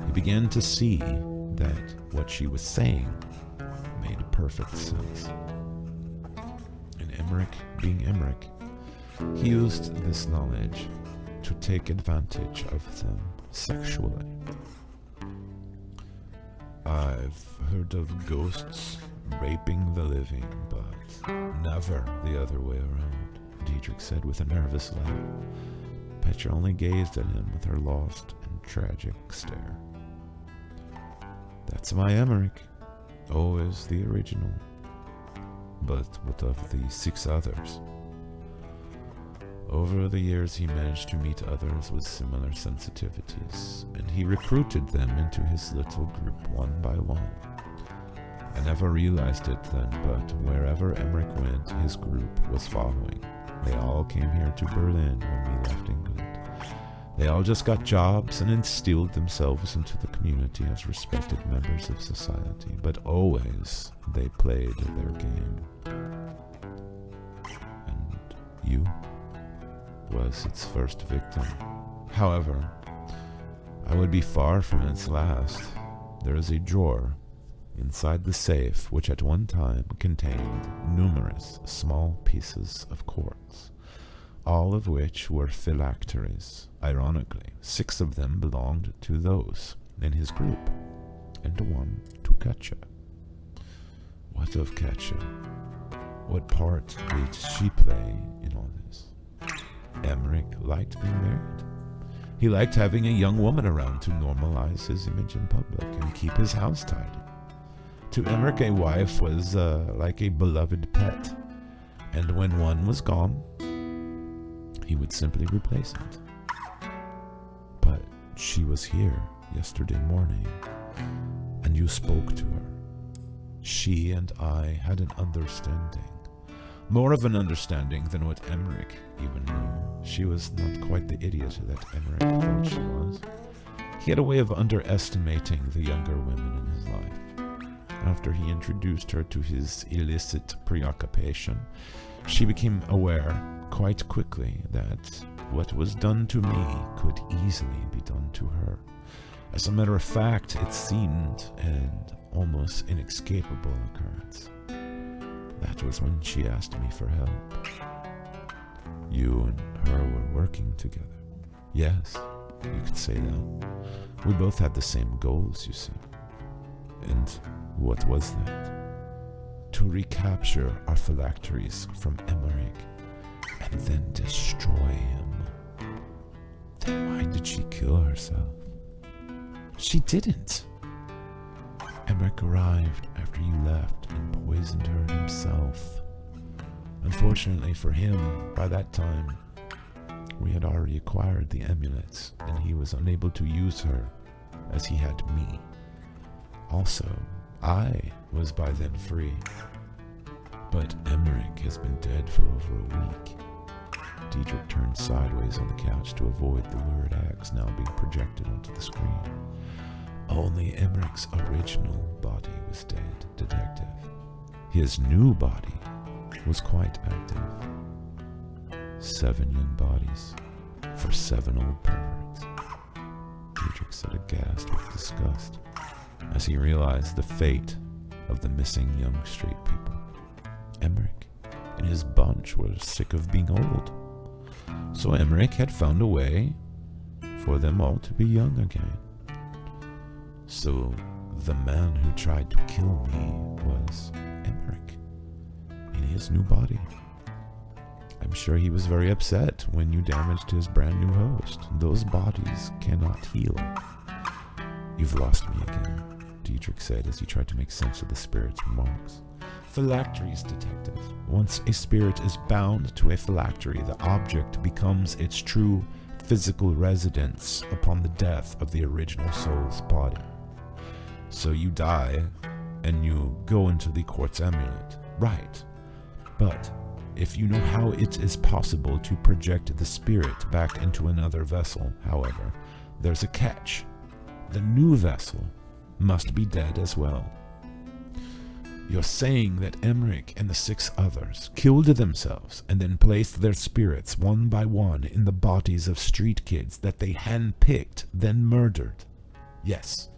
he began to see that what she was saying made perfect sense. And Emmerich, being Emmerich, he used this knowledge to take advantage of them sexually. I've heard of ghosts raping the living, but never the other way around, Diedrich said with a nervous laugh. Petra only gazed at him with her lost and tragic stare. That's my Emmerich, always the original. But what of the 6 others? Over the years he managed to meet others with similar sensitivities, and he recruited them into his little group one by one. I never realized it then, but wherever Emmerich went, his group was following. They all came here to Berlin when we left England. They all just got jobs and instilled themselves into the community as respected members of society, but always they played their game. And you was its first victim. However, I would be far from its last. There is a drawer inside the safe which at one time contained numerous small pieces of quartz, all of which were phylacteries. Ironically, 6 of them belonged to those in his group, and 1 to Katja. What of Katja? What part did she play in all this? Emmerich liked being married. He liked having a young woman around to normalize his image in public and keep his house tidy. To Emmerich, a wife was like a beloved pet, and when one was gone, he would simply replace it. But she was here yesterday morning, and you spoke to her. She and I had an understanding, more of an understanding than what Emmerich even knew. She was not quite the idiot that Emmerich thought she was. He had a way of underestimating the younger women in his life. After he introduced her to his illicit preoccupation, she became aware quite quickly that what was done to me could easily be done to her. As a matter of fact, it seemed an almost inescapable occurrence. That was when she asked me for help. You and her were working together. Yes, you could say that. We both had the same goals, you see. And what was that? To recapture our phylacteries from Emmerich and then destroy him. Then why did she kill herself? She didn't. Emmerich arrived after you left and poisoned her himself. Unfortunately for him, by that time, we had already acquired the amulets, and he was unable to use her as he had me. Also, I was by then free. But Emmerich has been dead for over a week. Diedrich turned sideways on the couch to avoid the lurid axe now being projected onto the screen. Only Emmerich's original body was dead, detective. His new body was quite active. 7 young bodies for 7 old perverts. Diedrich said aghast with disgust as he realized the fate of the missing young straight people. Emmerich and his bunch were sick of being old, so Emmerich had found a way for them all to be young again. So the man who tried to kill me was Emmerich in his new body. I'm sure he was very upset when you damaged his brand new host. Those bodies cannot heal. You've lost me again, Diedrich said as he tried to make sense of the spirit's remarks. Phylacteries, detective. Once a spirit is bound to a phylactery, the object becomes its true physical residence upon the death of the original soul's body. So you die, and you go into the quartz amulet. Right. But if you know how it is possible to project the spirit back into another vessel, however, there's a catch. The new vessel must be dead as well. You're saying that Emmerich and the 6 others killed themselves and then placed their spirits one by one in the bodies of street kids that they handpicked, then murdered. Yes,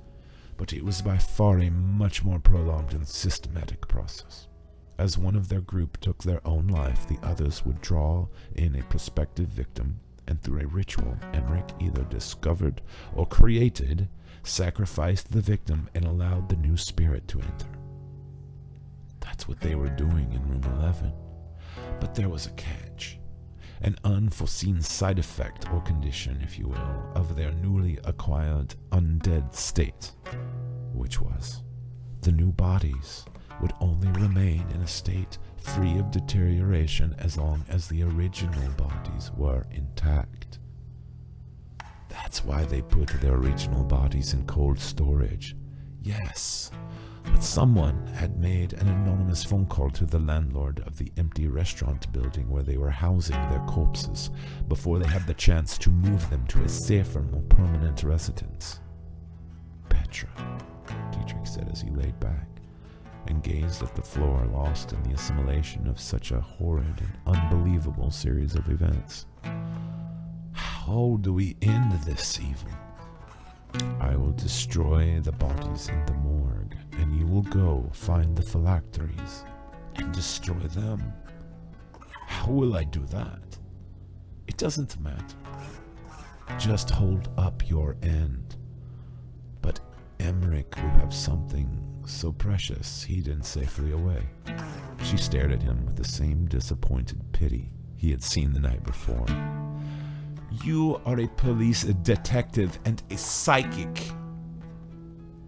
but it was by far a much more prolonged and systematic process. As one of their group took their own life, the others would draw in a prospective victim, and through a ritual Emmerich either discovered or created, sacrificed the victim and allowed the new spirit to enter. That's what they were doing in room 11. But there was a catch. An unforeseen side effect or condition, if you will, of their newly acquired undead state, which was the new bodies would only remain in a state free of deterioration as long as the original bodies were intact. That's why they put their original bodies in cold storage. Yes, but someone had made an anonymous phone call to the landlord of the empty restaurant building where they were housing their corpses before they had the chance to move them to a safer, more permanent residence. Petra, Diedrich said as he laid back and gazed at the floor, lost in the assimilation of such a horrid and unbelievable series of events. How do we end this evil? I will destroy the bodies in the morgue, and you will go find the phylacteries and destroy them. How will I do that? It doesn't matter. Just hold up your end. But Emmerich will have something so precious hidden safely away. She stared at him with the same disappointed pity he had seen the night before. You are a police detective and a psychic.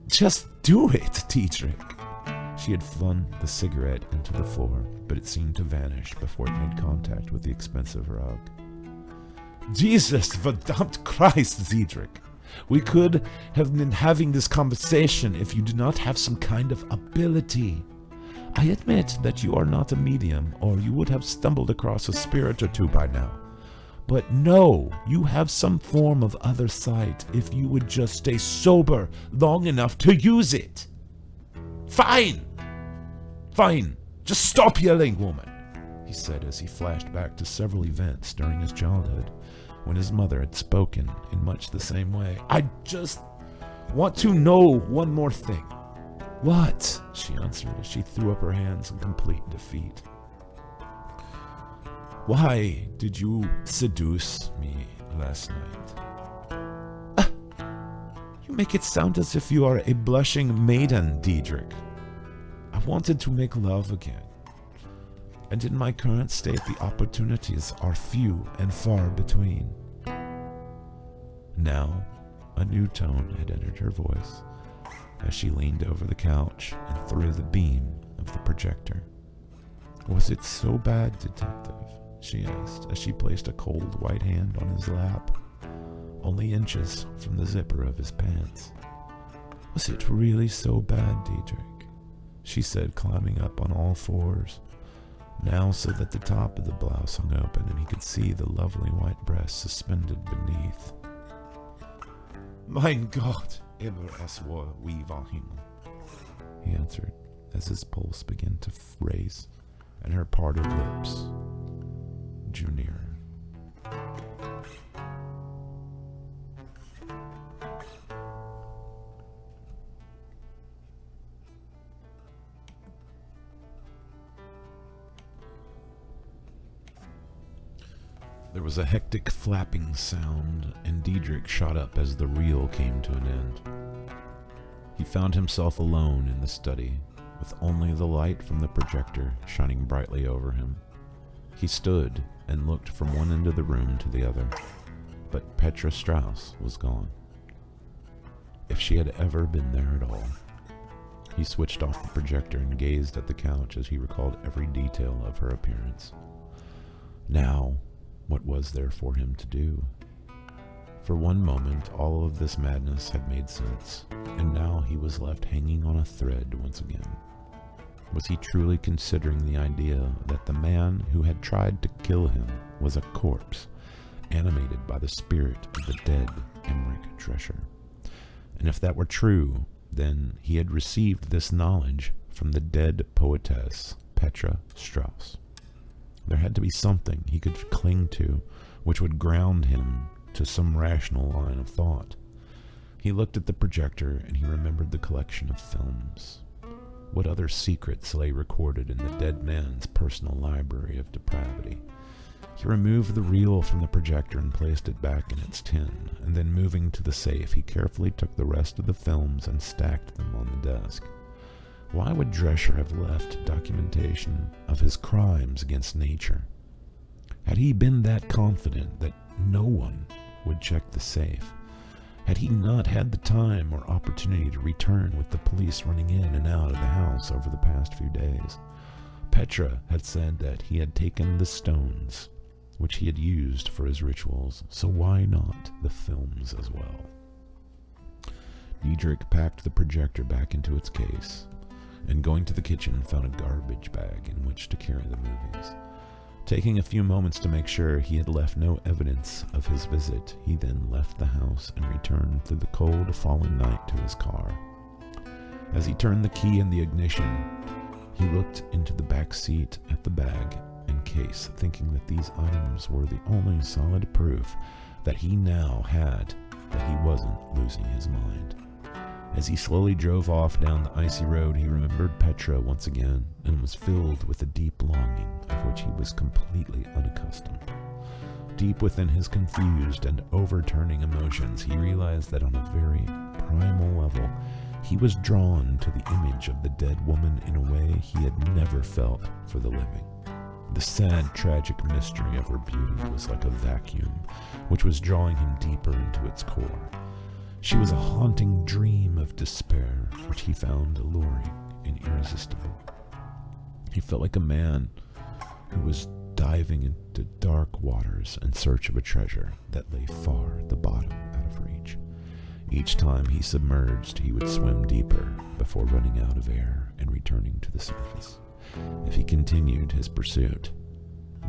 Just do it, Diedrich. She had flung the cigarette into the floor, but it seemed to vanish before it made contact with the expensive rug. Jesus, verdammt Christ, Diedrich. We could have been having this conversation if you did not have some kind of ability. I admit that you are not a medium, or you would have stumbled across a spirit or two by now. But no, you have some form of other sight if you would just stay sober long enough to use it. Fine! Fine. Just stop yelling, woman, he said as he flashed back to several events during his childhood when his mother had spoken in much the same way. I just want to know one more thing. What? She answered as she threw up her hands in complete defeat. Why did you seduce me last night? You make it sound as if you are a blushing maiden, Diedrich. I wanted to make love again. And in my current state, the opportunities are few and far between. Now, a new tone had entered her voice as she leaned over the couch and through the beam of the projector. Was it so bad, detective? She asked as she placed a cold white hand on his lap, only inches from the zipper of his pants. Was it really so bad, Diedrich? She said, climbing up on all fours now so that the top of the blouse hung open and he could see the lovely white breast suspended beneath. "Mein Gott, immer es war wie war Himmel," he answered, as his pulse began to race and her parted lips drew nearer. There was a hectic flapping sound, and Diedrich shot up as the reel came to an end. He found himself alone in the study, with only the light from the projector shining brightly over him. He stood and looked from one end of the room to the other, but Petra Strauss was gone. If she had ever been there at all. He switched off the projector and gazed at the couch as he recalled every detail of her appearance. Now, what was there for him to do? For one moment, all of this madness had made sense, and now he was left hanging on a thread once again. Was he truly considering the idea that the man who had tried to kill him was a corpse, animated by the spirit of the dead Emmerich Drescher? And if that were true, then he had received this knowledge from the dead poetess Petra Strauss. There had to be something he could cling to which would ground him to some rational line of thought. He looked at the projector and he remembered the collection of films. What other secrets lay recorded in the dead man's personal library of depravity? He removed the reel from the projector and placed it back in its tin, and then moving to the safe, he carefully took the rest of the films and stacked them on the desk. Why would Drescher have left documentation of his crimes against nature? Had he been that confident that no one would check the safe? Had he not had the time or opportunity to return with the police running in and out of the house over the past few days? Petra had said that he had taken the stones, which he had used for his rituals, so why not the films as well? Diedrich packed the projector back into its case, and going to the kitchen found a garbage bag in which to carry the movies. Taking a few moments to make sure he had left no evidence of his visit, he then left the house and returned through the cold falling night to his car. As he turned the key in the ignition, he looked into the back seat at the bag and case, thinking that these items were the only solid proof that he now had that he wasn't losing his mind. As he slowly drove off down the icy road, he remembered Petra once again and was filled with a deep longing of which he was completely unaccustomed. Deep within his confused and overturning emotions, he realized that on a very primal level, he was drawn to the image of the dead woman in a way he had never felt for the living. The sad, tragic mystery of her beauty was like a vacuum, which was drawing him deeper into its core. She was a haunting dream of despair, which he found alluring and irresistible. He felt like a man who was diving into dark waters in search of a treasure that lay far at the bottom out of reach. Each time he submerged, he would swim deeper before running out of air and returning to the surface. If he continued his pursuit,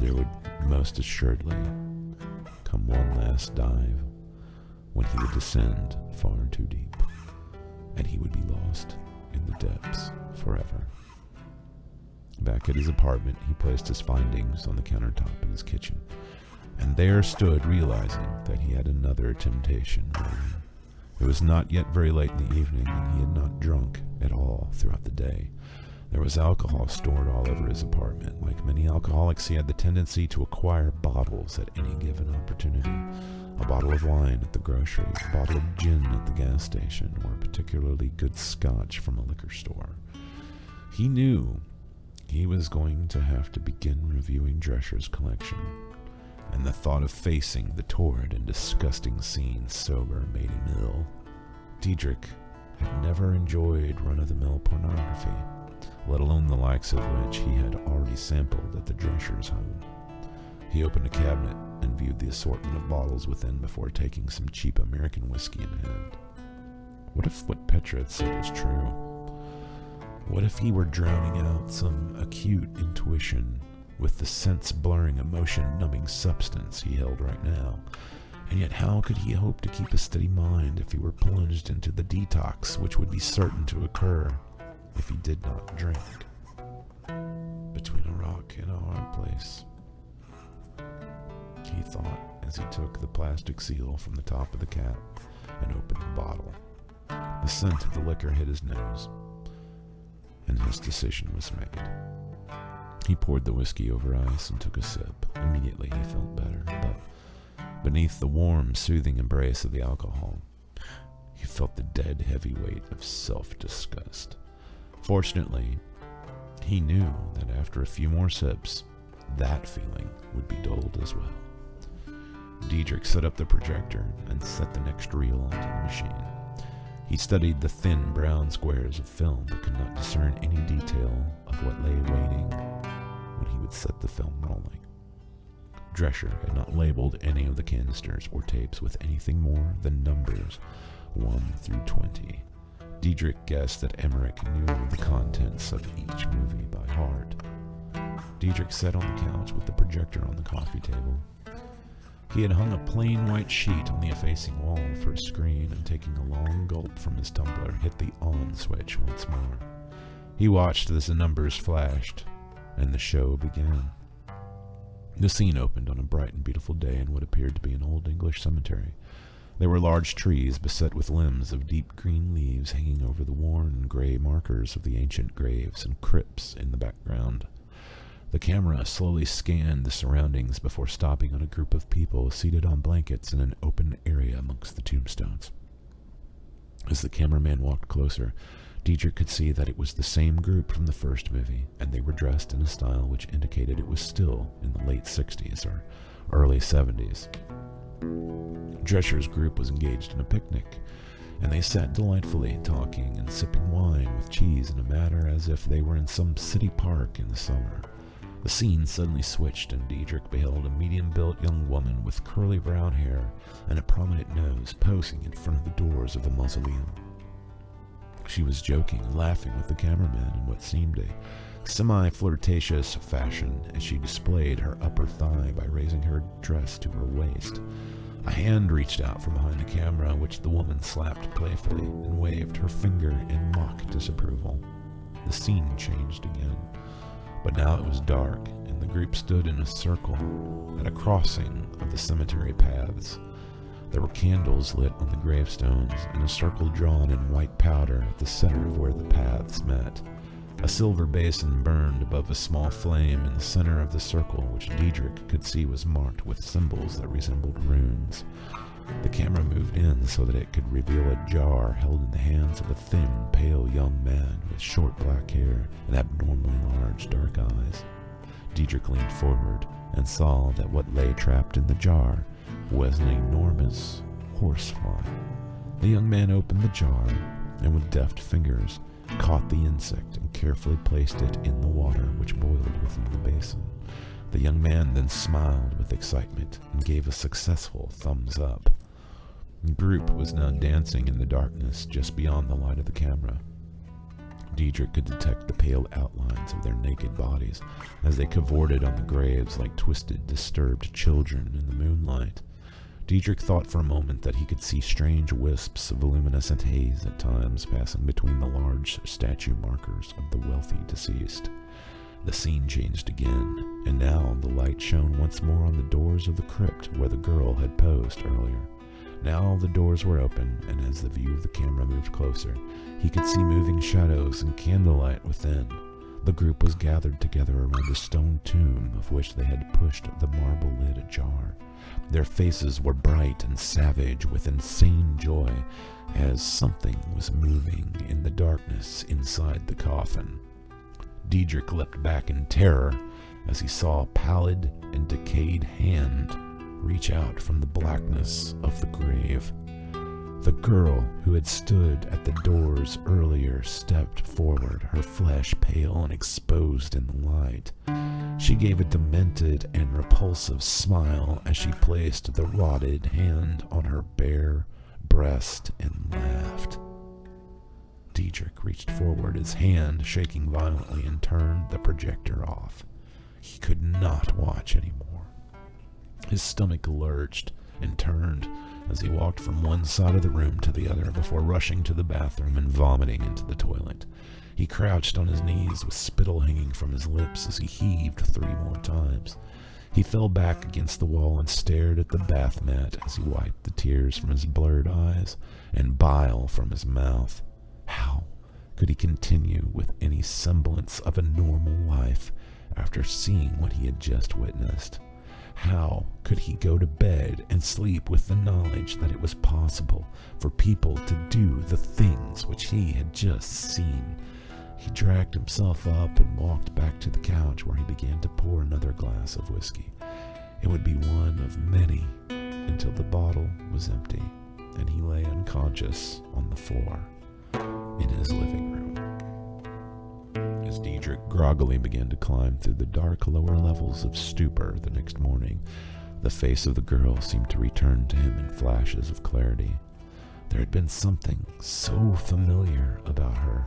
there would most assuredly come one last dive, when he would descend far too deep, and he would be lost in the depths forever. Back at his apartment, he placed his findings on the countertop in his kitchen, and there stood realizing that he had another temptation waiting. It was not yet very late in the evening, and he had not drunk at all throughout the day. There was alcohol stored all over his apartment. Like many alcoholics, he had the tendency to acquire bottles at any given opportunity. A bottle of wine at the grocery, a bottle of gin at the gas station, or a particularly good scotch from a liquor store. He knew he was going to have to begin reviewing Drescher's collection, and the thought of facing the torrid and disgusting scenes sober made him ill. Diedrich had never enjoyed run-of-the-mill pornography, let alone the likes of which he had already sampled at the Drescher's home. He opened a cabinet and viewed the assortment of bottles within before taking some cheap American whiskey in hand. What if what Petra had said was true? What if he were drowning out some acute intuition with the sense-blurring, emotion-numbing substance he held right now. And yet how could he hope to keep a steady mind if he were plunged into the detox which would be certain to occur if he did not drink? Between a rock and a hard place, he thought as he took the plastic seal from the top of the cap and opened the bottle. The scent of the liquor hit his nose, and his decision was made. He poured the whiskey over ice and took a sip. Immediately he felt better, but beneath the warm, soothing embrace of the alcohol, he felt the dead heavy weight of self-disgust. Fortunately, he knew that after a few more sips, that feeling would be dulled as well. Diedrich set up the projector and set the next reel onto the machine. He studied the thin brown squares of film but could not discern any detail of what lay waiting when he would set the film rolling. Drescher had not labeled any of the canisters or tapes with anything more than numbers 1 through 20. Diedrich guessed that Emmerich knew the contents of each movie by heart. Diedrich sat on the couch with the projector on the coffee table. He had hung a plain white sheet on the effacing wall for a screen, and taking a long gulp from his tumbler, hit the on switch once more. He watched as the numbers flashed, and the show began. The scene opened on a bright and beautiful day in what appeared to be an old English cemetery. There were large trees beset with limbs of deep green leaves hanging over the worn and gray markers of the ancient graves and crypts in the background. The camera slowly scanned the surroundings before stopping on a group of people seated on blankets in an open area amongst the tombstones. As the cameraman walked closer, Diedrich could see that it was the same group from the first movie, and they were dressed in a style which indicated it was still in the late 60s or early 70s. Drescher's group was engaged in a picnic, and they sat delightfully, talking and sipping wine with cheese in a manner as if they were in some city park in the summer. The scene suddenly switched, and Diedrich beheld a medium-built young woman with curly brown hair and a prominent nose posing in front of the doors of the mausoleum. She was joking and laughing with the cameraman in what seemed a semi-flirtatious fashion as she displayed her upper thigh by raising her dress to her waist. A hand reached out from behind the camera, which the woman slapped playfully and waved her finger in mock disapproval. The scene changed again, but now it was dark, and the group stood in a circle at a crossing of the cemetery paths. There were candles lit on the gravestones, and a circle drawn in white powder at the center of where the paths met. A silver basin burned above a small flame in the center of the circle, which Diedrich could see was marked with symbols that resembled runes. The camera moved in so that it could reveal a jar held in the hands of a thin, pale young man with short black hair and abnormally large dark eyes. Diedrich leaned forward and saw that what lay trapped in the jar was an enormous horsefly. The young man opened the jar and with deft fingers caught the insect and carefully placed it in the water which boiled within the basin. The young man then smiled with excitement and gave a successful thumbs up. The group was now dancing in the darkness just beyond the light of the camera. Diedrich could detect the pale outlines of their naked bodies as they cavorted on the graves like twisted, disturbed children in the moonlight. Diedrich thought for a moment that he could see strange wisps of luminescent haze at times passing between the large statue markers of the wealthy deceased. The scene changed again, and now the light shone once more on the doors of the crypt where the girl had posed earlier. Now the doors were open, and as the view of the camera moved closer, he could see moving shadows and candlelight within. The group was gathered together around a stone tomb of which they had pushed the marble lid ajar. Their faces were bright and savage with insane joy as something was moving in the darkness inside the coffin. Diedrich leapt back in terror as he saw a pallid and decayed hand reach out from the blackness of the grave. The girl who had stood at the doors earlier stepped forward, her flesh pale and exposed in the light. She gave a demented and repulsive smile as she placed the rotted hand on her bare breast and laughed. Diedrich reached forward, his hand shaking violently, and turned the projector off. He could not watch anymore. His stomach lurched and turned as he walked from one side of the room to the other before rushing to the bathroom and vomiting into the toilet. He crouched on his knees with spittle hanging from his lips as he heaved 3 more times. He fell back against the wall and stared at the bath mat as he wiped the tears from his blurred eyes and bile from his mouth. How could he continue with any semblance of a normal life after seeing what he had just witnessed? How could he go to bed and sleep with the knowledge that it was possible for people to do the things which he had just seen? He dragged himself up and walked back to the couch where he began to pour another glass of whiskey. It would be one of many until the bottle was empty and he lay unconscious on the floor in his living room. As Diedrich groggily began to climb through the dark lower levels of stupor the next morning, the face of the girl seemed to return to him in flashes of clarity. There had been something so familiar about her.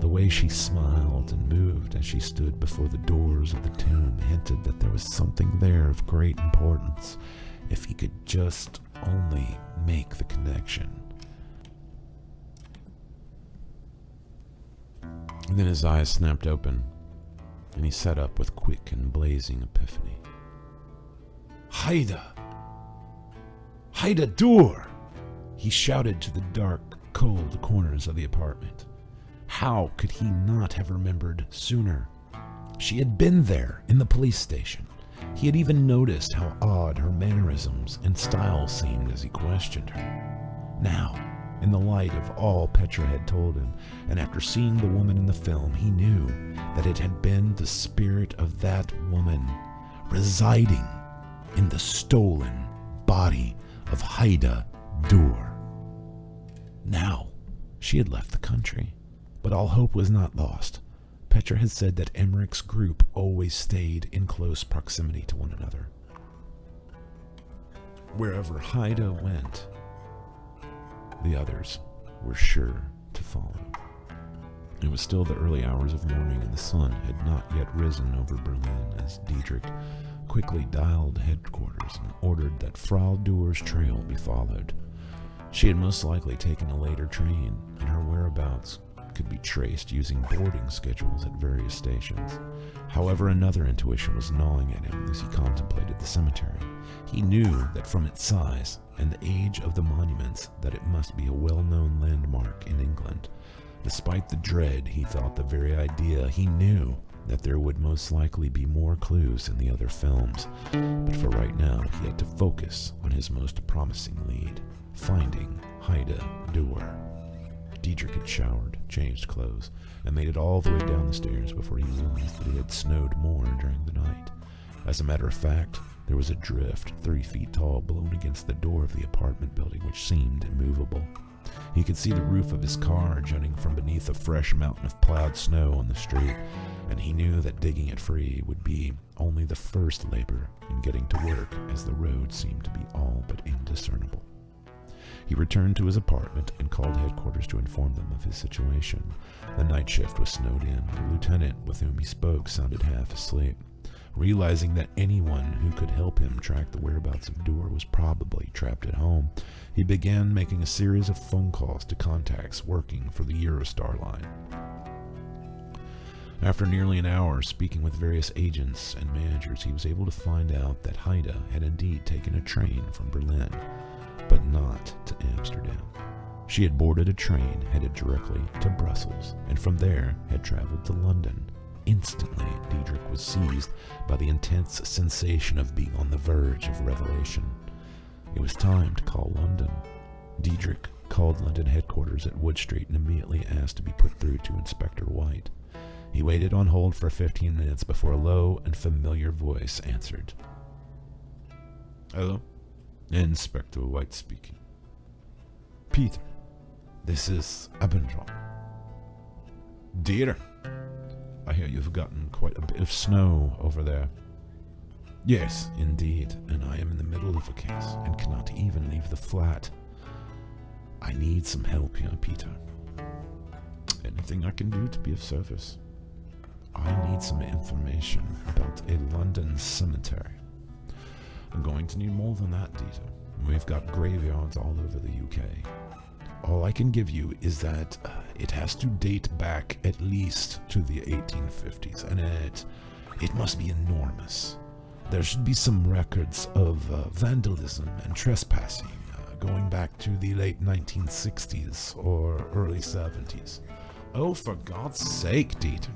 The way she smiled and moved as she stood before the doors of the tomb hinted that there was something there of great importance, if he could just only make the connection. And then his eyes snapped open, and he sat up with quick and blazing epiphany. Haida! Haida Dur! He shouted to the dark, cold corners of the apartment. How could he not have remembered sooner? She had been there in the police station. He had even noticed how odd her mannerisms and style seemed as he questioned her. Now, in the light of all Petra had told him, and after seeing the woman in the film, he knew that it had been the spirit of that woman residing in the stolen body of Haida Dur. Now, she had left the country, but all hope was not lost. Petra had said that Emmerich's group always stayed in close proximity to one another. Wherever Haida went, the others were sure to follow. It was still the early hours of morning, and the sun had not yet risen over Berlin as Diedrich quickly dialed headquarters and ordered that Frau Dur's trail be followed. She had most likely taken a later train, and her whereabouts could be traced using boarding schedules at various stations. However, another intuition was gnawing at him as he contemplated the cemetery. He knew that from its size and the age of the monuments that it must be a well-known landmark in England. Despite the dread he felt the very idea, he knew that there would most likely be more clues in the other films. But for right now, he had to focus on his most promising lead, finding Haida Dur. Diedrich had showered, changed clothes, and made it all the way down the stairs before he realized that it had snowed more during the night. As a matter of fact, there was a drift 3 feet tall blown against the door of the apartment building which seemed immovable. He could see the roof of his car jutting from beneath a fresh mountain of plowed snow on the street, and he knew that digging it free would be only the first labor in getting to work, as the road seemed to be all but indiscernible. He returned to his apartment and called headquarters to inform them of his situation. The night shift was snowed in. The lieutenant with whom he spoke sounded half asleep. Realizing that anyone who could help him track the whereabouts of Dur was probably trapped at home, he began making a series of phone calls to contacts working for the Eurostar line. After nearly an hour speaking with various agents and managers, he was able to find out that Haida had indeed taken a train from Berlin, but not to Amsterdam. She had boarded a train headed directly to Brussels, and from there had traveled to London. Instantly, Diedrich was seized by the intense sensation of being on the verge of revelation. It was time to call London. Diedrich called London headquarters at Wood Street and immediately asked to be put through to Inspector White. He waited on hold for 15 minutes before a low and familiar voice answered. Hello? Inspector White speaking. Peter, this is Abendroth. Dear, I hear you've gotten quite a bit of snow over there. Yes, indeed, and I am in the middle of a case and cannot even leave the flat. I need some help here, Peter. Anything I can do to be of service? I need some information about a London cemetery. I'm going to need more than that, Dieter. We've got graveyards all over the UK. All I can give you is that it has to date back at least to the 1850s, and it must be enormous. There should be some records of vandalism and trespassing going back to the late 1960s or early 70s. Oh, for God's sake, Dieter.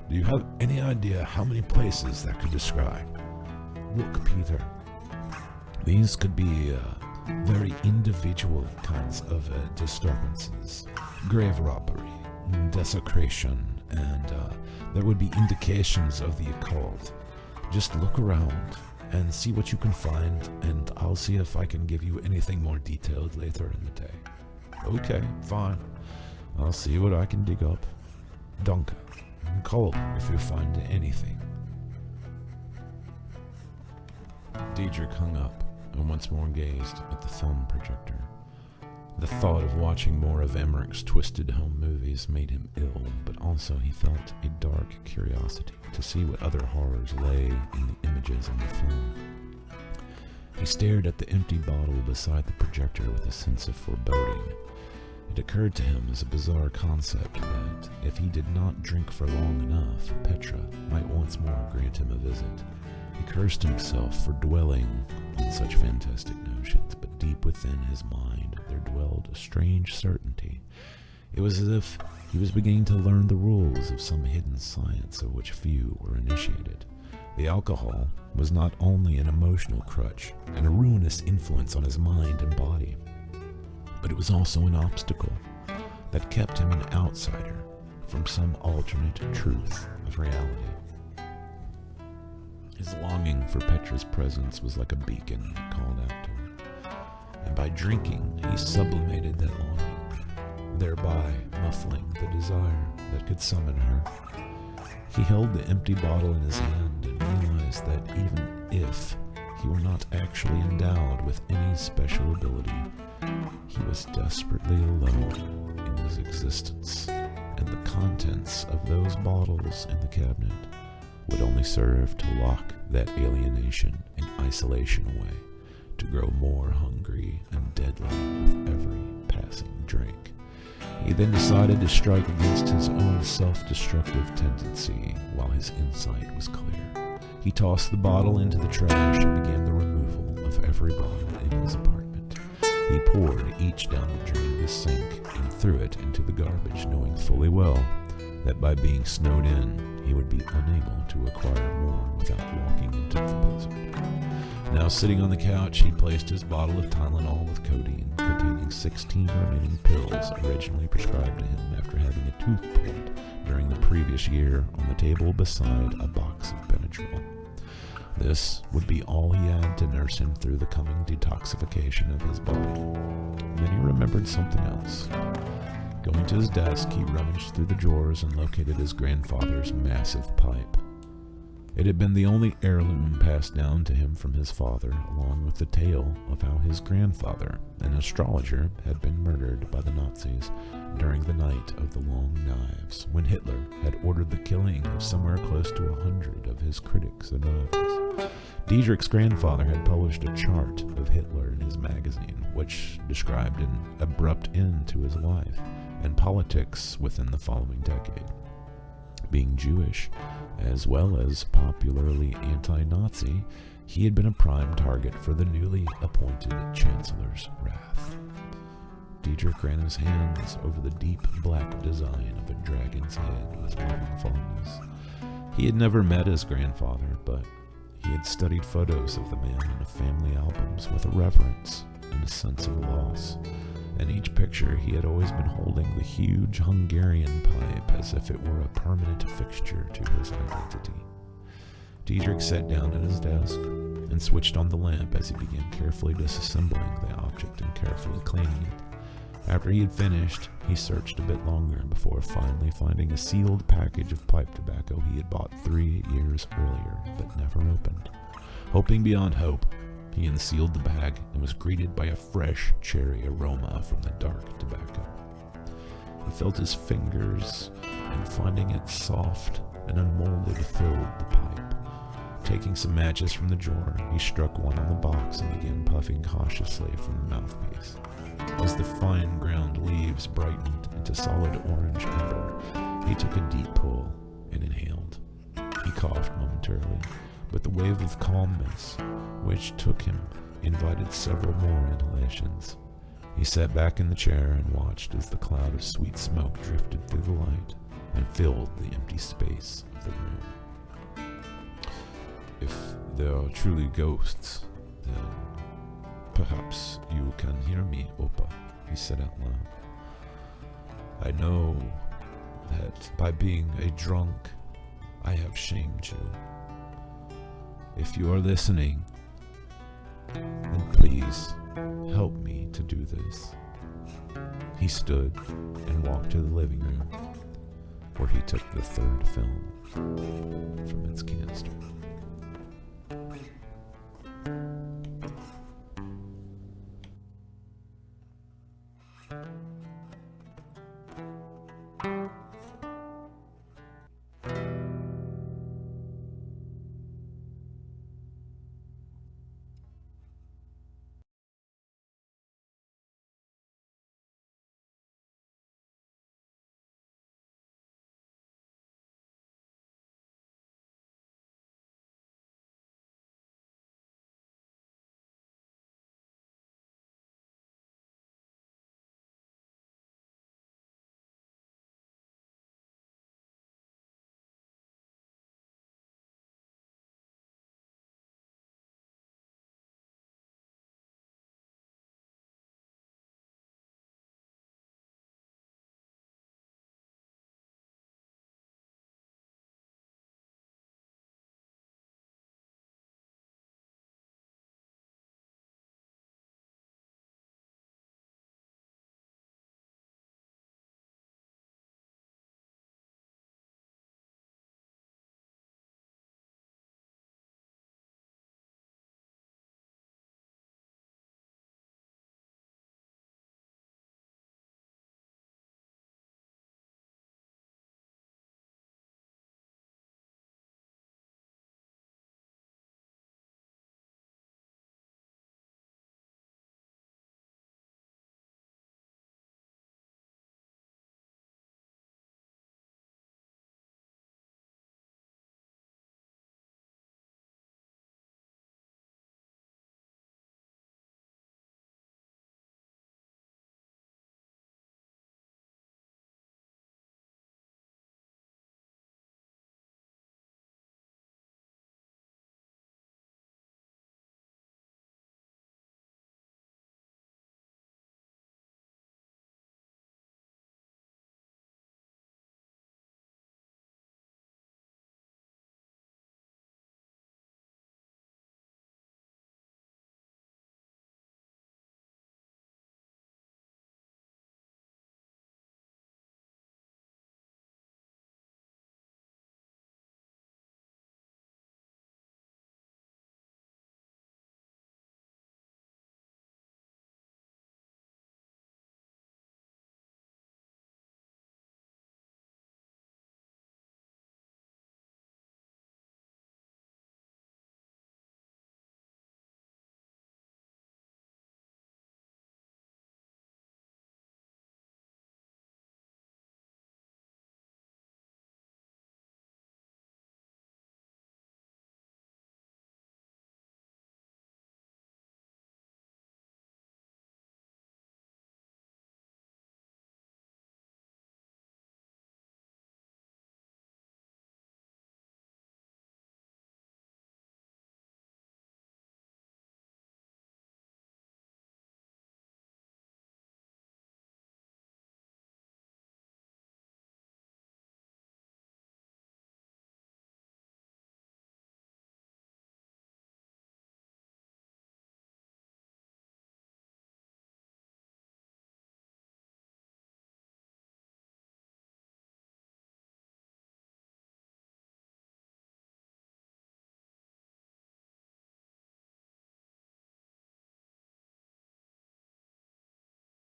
Do you have any idea how many places that could describe? Look, Peter, these could be very individual kinds of disturbances. Grave robbery, desecration, and there would be indications of the occult. Just look around and see what you can find, and I'll see if I can give you anything more detailed later in the day. Okay, fine. I'll see what I can dig up. Danke. Call if you find anything. Diedrich hung up and once more gazed at the film projector. The thought of watching more of Emmerich's twisted home movies made him ill, but also he felt a dark curiosity to see what other horrors lay in the images on the film. He stared at the empty bottle beside the projector with a sense of foreboding. It occurred to him as a bizarre concept that, if he did not drink for long enough, Petra might once more grant him a visit. He cursed himself for dwelling on such fantastic notions, but deep within his mind there dwelled a strange certainty. It was as if he was beginning to learn the rules of some hidden science of which few were initiated. The alcohol was not only an emotional crutch and a ruinous influence on his mind and body, but it was also an obstacle that kept him an outsider from some alternate truth of reality. His longing for Petra's presence was like a beacon that called out to him, and by drinking he sublimated that longing, thereby muffling the desire that could summon her. He held the empty bottle in his hand and realized that even if he were not actually endowed with any special ability, he was desperately alone in his existence, and the contents of those bottles in the cabinet would only serve to lock that alienation and isolation away, to grow more hungry and deadly with every passing drink. He then decided to strike against his own self-destructive tendency while his insight was clear. He tossed the bottle into the trash and began the removal of every bottle in his apartment. He poured each down the drain of his sink and threw it into the garbage, knowing fully well that by being snowed in, he would be unable to acquire more without walking into the blizzard. Now sitting on the couch, he placed his bottle of Tylenol with codeine, containing 16 remaining pills originally prescribed to him after having a tooth pulled during the previous year, on the table beside a box of Benadryl. This would be all he had to nurse him through the coming detoxification of his body. Then he remembered something else. Going to his desk, he rummaged through the drawers and located his grandfather's massive pipe. It had been the only heirloom passed down to him from his father, along with the tale of how his grandfather, an astrologer, had been murdered by the Nazis during the Night of the Long Knives, when Hitler had ordered the killing of somewhere close to 100 of his critics and rivals. Diedrich's grandfather had published a chart of Hitler in his magazine, which described an abrupt end to his life and politics within the following decade. Being Jewish, as well as popularly anti-Nazi, he had been a prime target for the newly appointed Chancellor's wrath. Diedrich ran his hands over the deep black design of a dragon's head with loving fondness. He had never met his grandfather, but he had studied photos of the man in the family albums with a reverence and a sense of loss. In each picture, he had always been holding the huge Hungarian pipe as if it were a permanent fixture to his identity. Diedrich sat down at his desk and switched on the lamp as he began carefully disassembling the object and carefully cleaning it. After he had finished, he searched a bit longer before finally finding a sealed package of pipe tobacco he had bought 3 years earlier but never opened. Hoping beyond hope, he unsealed the bag and was greeted by a fresh cherry aroma from the dark tobacco. He felt his fingers, and finding it soft and unmolded, filled the pipe. Taking some matches from the drawer, he struck one on the box and began puffing cautiously from the mouthpiece. As the fine ground leaves brightened into solid orange ember, he took a deep pull and inhaled. He coughed momentarily, but the wave of calmness which took him invited several more inhalations. He sat back in the chair and watched as the cloud of sweet smoke drifted through the light and filled the empty space of the room. If there are truly ghosts, then perhaps you can hear me, Oppa, he said out loud. I know that by being a drunk, I have shamed you. If you are listening, then please help me to do this. He stood and walked to the living room, where he took the third film from its canister.